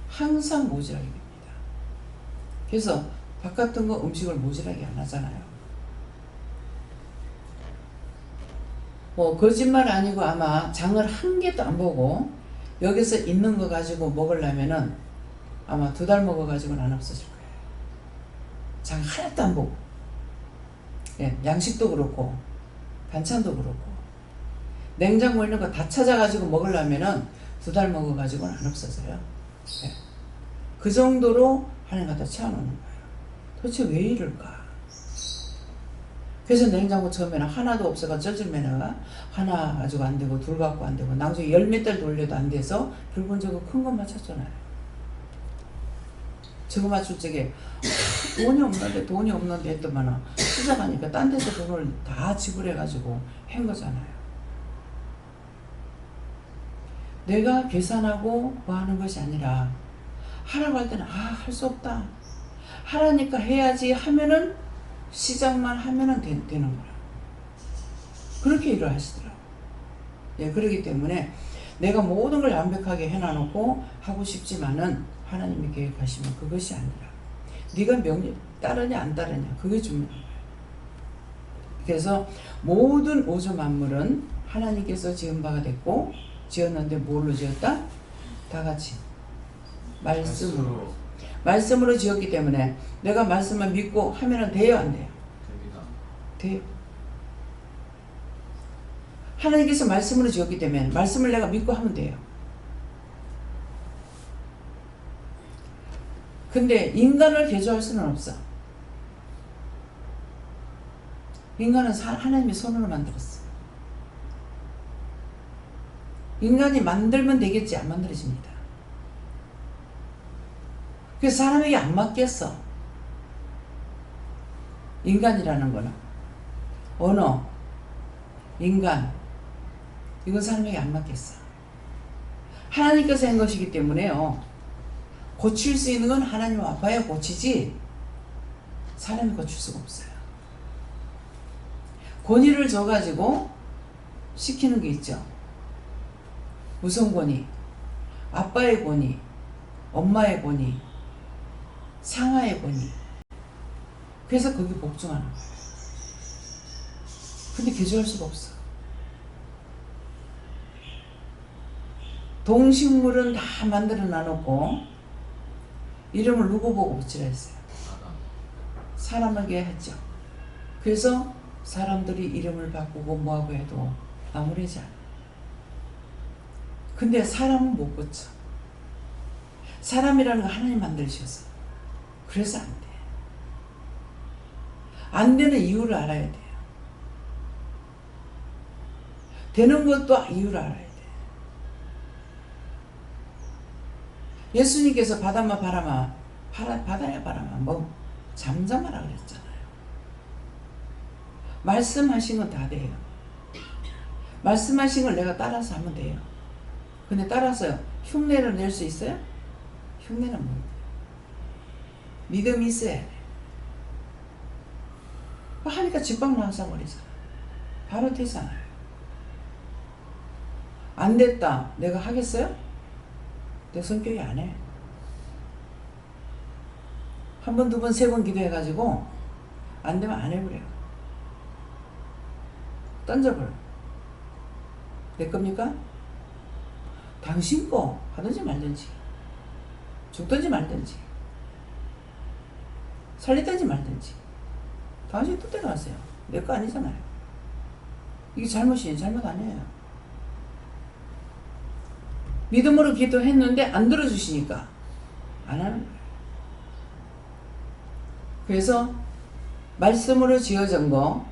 항상 모자라게 됩니다. 그래서 바깥은 거 음식을 모자라게 안 하잖아요. 뭐 거짓말 아니고 아마 장을 한 개도 안 보고 여기서 있는 거 가지고 먹으려면은 아마 2달 먹어가지고는 안 없어질 거예요. 장 하나도 안 보고. 예, 양식도 그렇고 반찬도 그렇고 냉장고에 있는 거 다 찾아가지고 먹으려면은 2달 먹어가지고는 안 없어져요. 예. 그 정도로 하나님 갖다 채워놓는 거예요. 도대체 왜 이럴까? 그래서 냉장고 처음에는 하나도 없어가 쪄질매나가 하나 가지고 안 되고 둘 갖고 안 되고 나중에 10몇 달 돌려도 안 돼서 결국은 저거 큰 거 맞췄잖아요. 저거 맞출 적에 돈이 없는데 했더만은 시작하니까 딴 데서 돈을 다 지불해가지고 한 거잖아요. 내가 계산하고 뭐 하는 것이 아니라 하라고 할 때는 할 수 없다. 하라니까 해야지 하면은 시작만 하면은 되는 거라. 그렇게 일을 하시더라고. 예, 그렇기 때문에 내가 모든 걸 완벽하게 해놔놓고 하고 싶지만은 하나님이 계획하시면 그것이 아니라 네가 명령 따르냐 안 따르냐 그게 중요한 거예요. 그래서 모든 우주 만물은 하나님께서 지은 바가 됐고 지었는데 뭘로 지었다? 다 같이 말씀으로 지었기 때문에 내가 말씀을 믿고 하면은 돼요 안 돼요? 돼요. 하나님께서 말씀으로 지었기 때문에 말씀을 내가 믿고 하면 돼요. 근데 인간을 개조할 수는 없어. 인간은 하나님이 손으로 만들었어. 인간이 만들면 되겠지 안 만들어집니다. 그래서 사람에게 안 맡겼어. 인간이라는 거는 언어, 인간 이건 사람에게 안 맡겼어. 하나님께서 한 것이기 때문에요. 고칠 수 있는 건 하나님 아빠야 고치지 사람이 고칠 수가 없어요. 권위를 줘가지고 시키는 게 있죠. 무슨 권위? 아빠의 권위, 엄마의 권위, 상하의 권위. 그래서 거기 복종하는 거예요. 근데 개조할 수가 없어. 동식물은 다 만들어 놔놓고 이름을 누구 보고 붙이라 했어요? 사람에게 했죠. 그래서 사람들이 이름을 바꾸고 뭐하고 해도 아무래지 않아. 근데 사람은 못 고쳐. 사람이라는 거 하나님 만드셨어. 그래서 안 돼. 안 되는 이유를 알아야 돼요. 되는 것도 이유를 알아야 돼. 예수님께서 바다마 바람아, 바다야 바람아, 뭐 잠잠하라 그랬잖아요. 말씀하신 건 다 돼요. 말씀하신 걸 내가 따라서 하면 돼요. 근데 따라서 흉내를 낼 수 있어요? 흉내는 못 돼요. 믿음이 있어야 돼. 하니까 직방 나와서 버리잖아. 바로 되잖아요. 안 됐다. 내가 하겠어요? 내 성격이 안 해. 한 번, 두 번, 세 번 기도해가지고 안 되면 안 해버려요. 던져버려. 내 겁니까? 당신 거 하든지 말든지, 죽든지 말든지, 살리든지 말든지, 당신 뜻대로 하세요. 내 거 아니잖아요. 이게 잘못이에요. 잘못 아니에요. 믿음으로 기도했는데 안 들어주시니까 안 하는 거예요. 그래서 말씀으로 지어진 거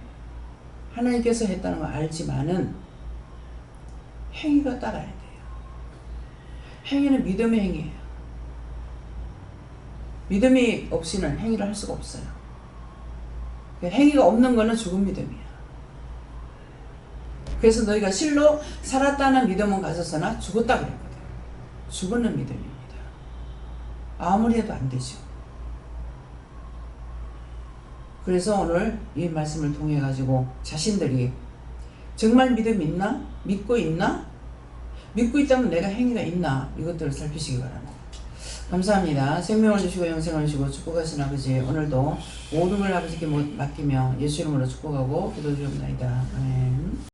하나님께서 했다는 걸 알지만은 행위가 따라야 돼요. 행위는 믿음의 행위예요. 믿음이 없이는 행위를 할 수가 없어요. 행위가 없는 거는 죽은 믿음이에요. 그래서 너희가 실로 살았다는 믿음은 가졌으나 죽었다 그랬거든. 죽은 믿음입니다. 아무리 해도 안 되죠. 그래서 오늘 이 말씀을 통해 가지고 자신들이 정말 믿음 있나? 믿고 있나? 믿고 있다면 내가 행위가 있나? 이것들을 살피시기 바랍니다. 감사합니다. 생명을 주시고 영생을 주시고 축복하신 아버지, 오늘도 모든 걸 아버지께 맡기며 예수 이름으로 축복하고 기도드립니다. 아멘.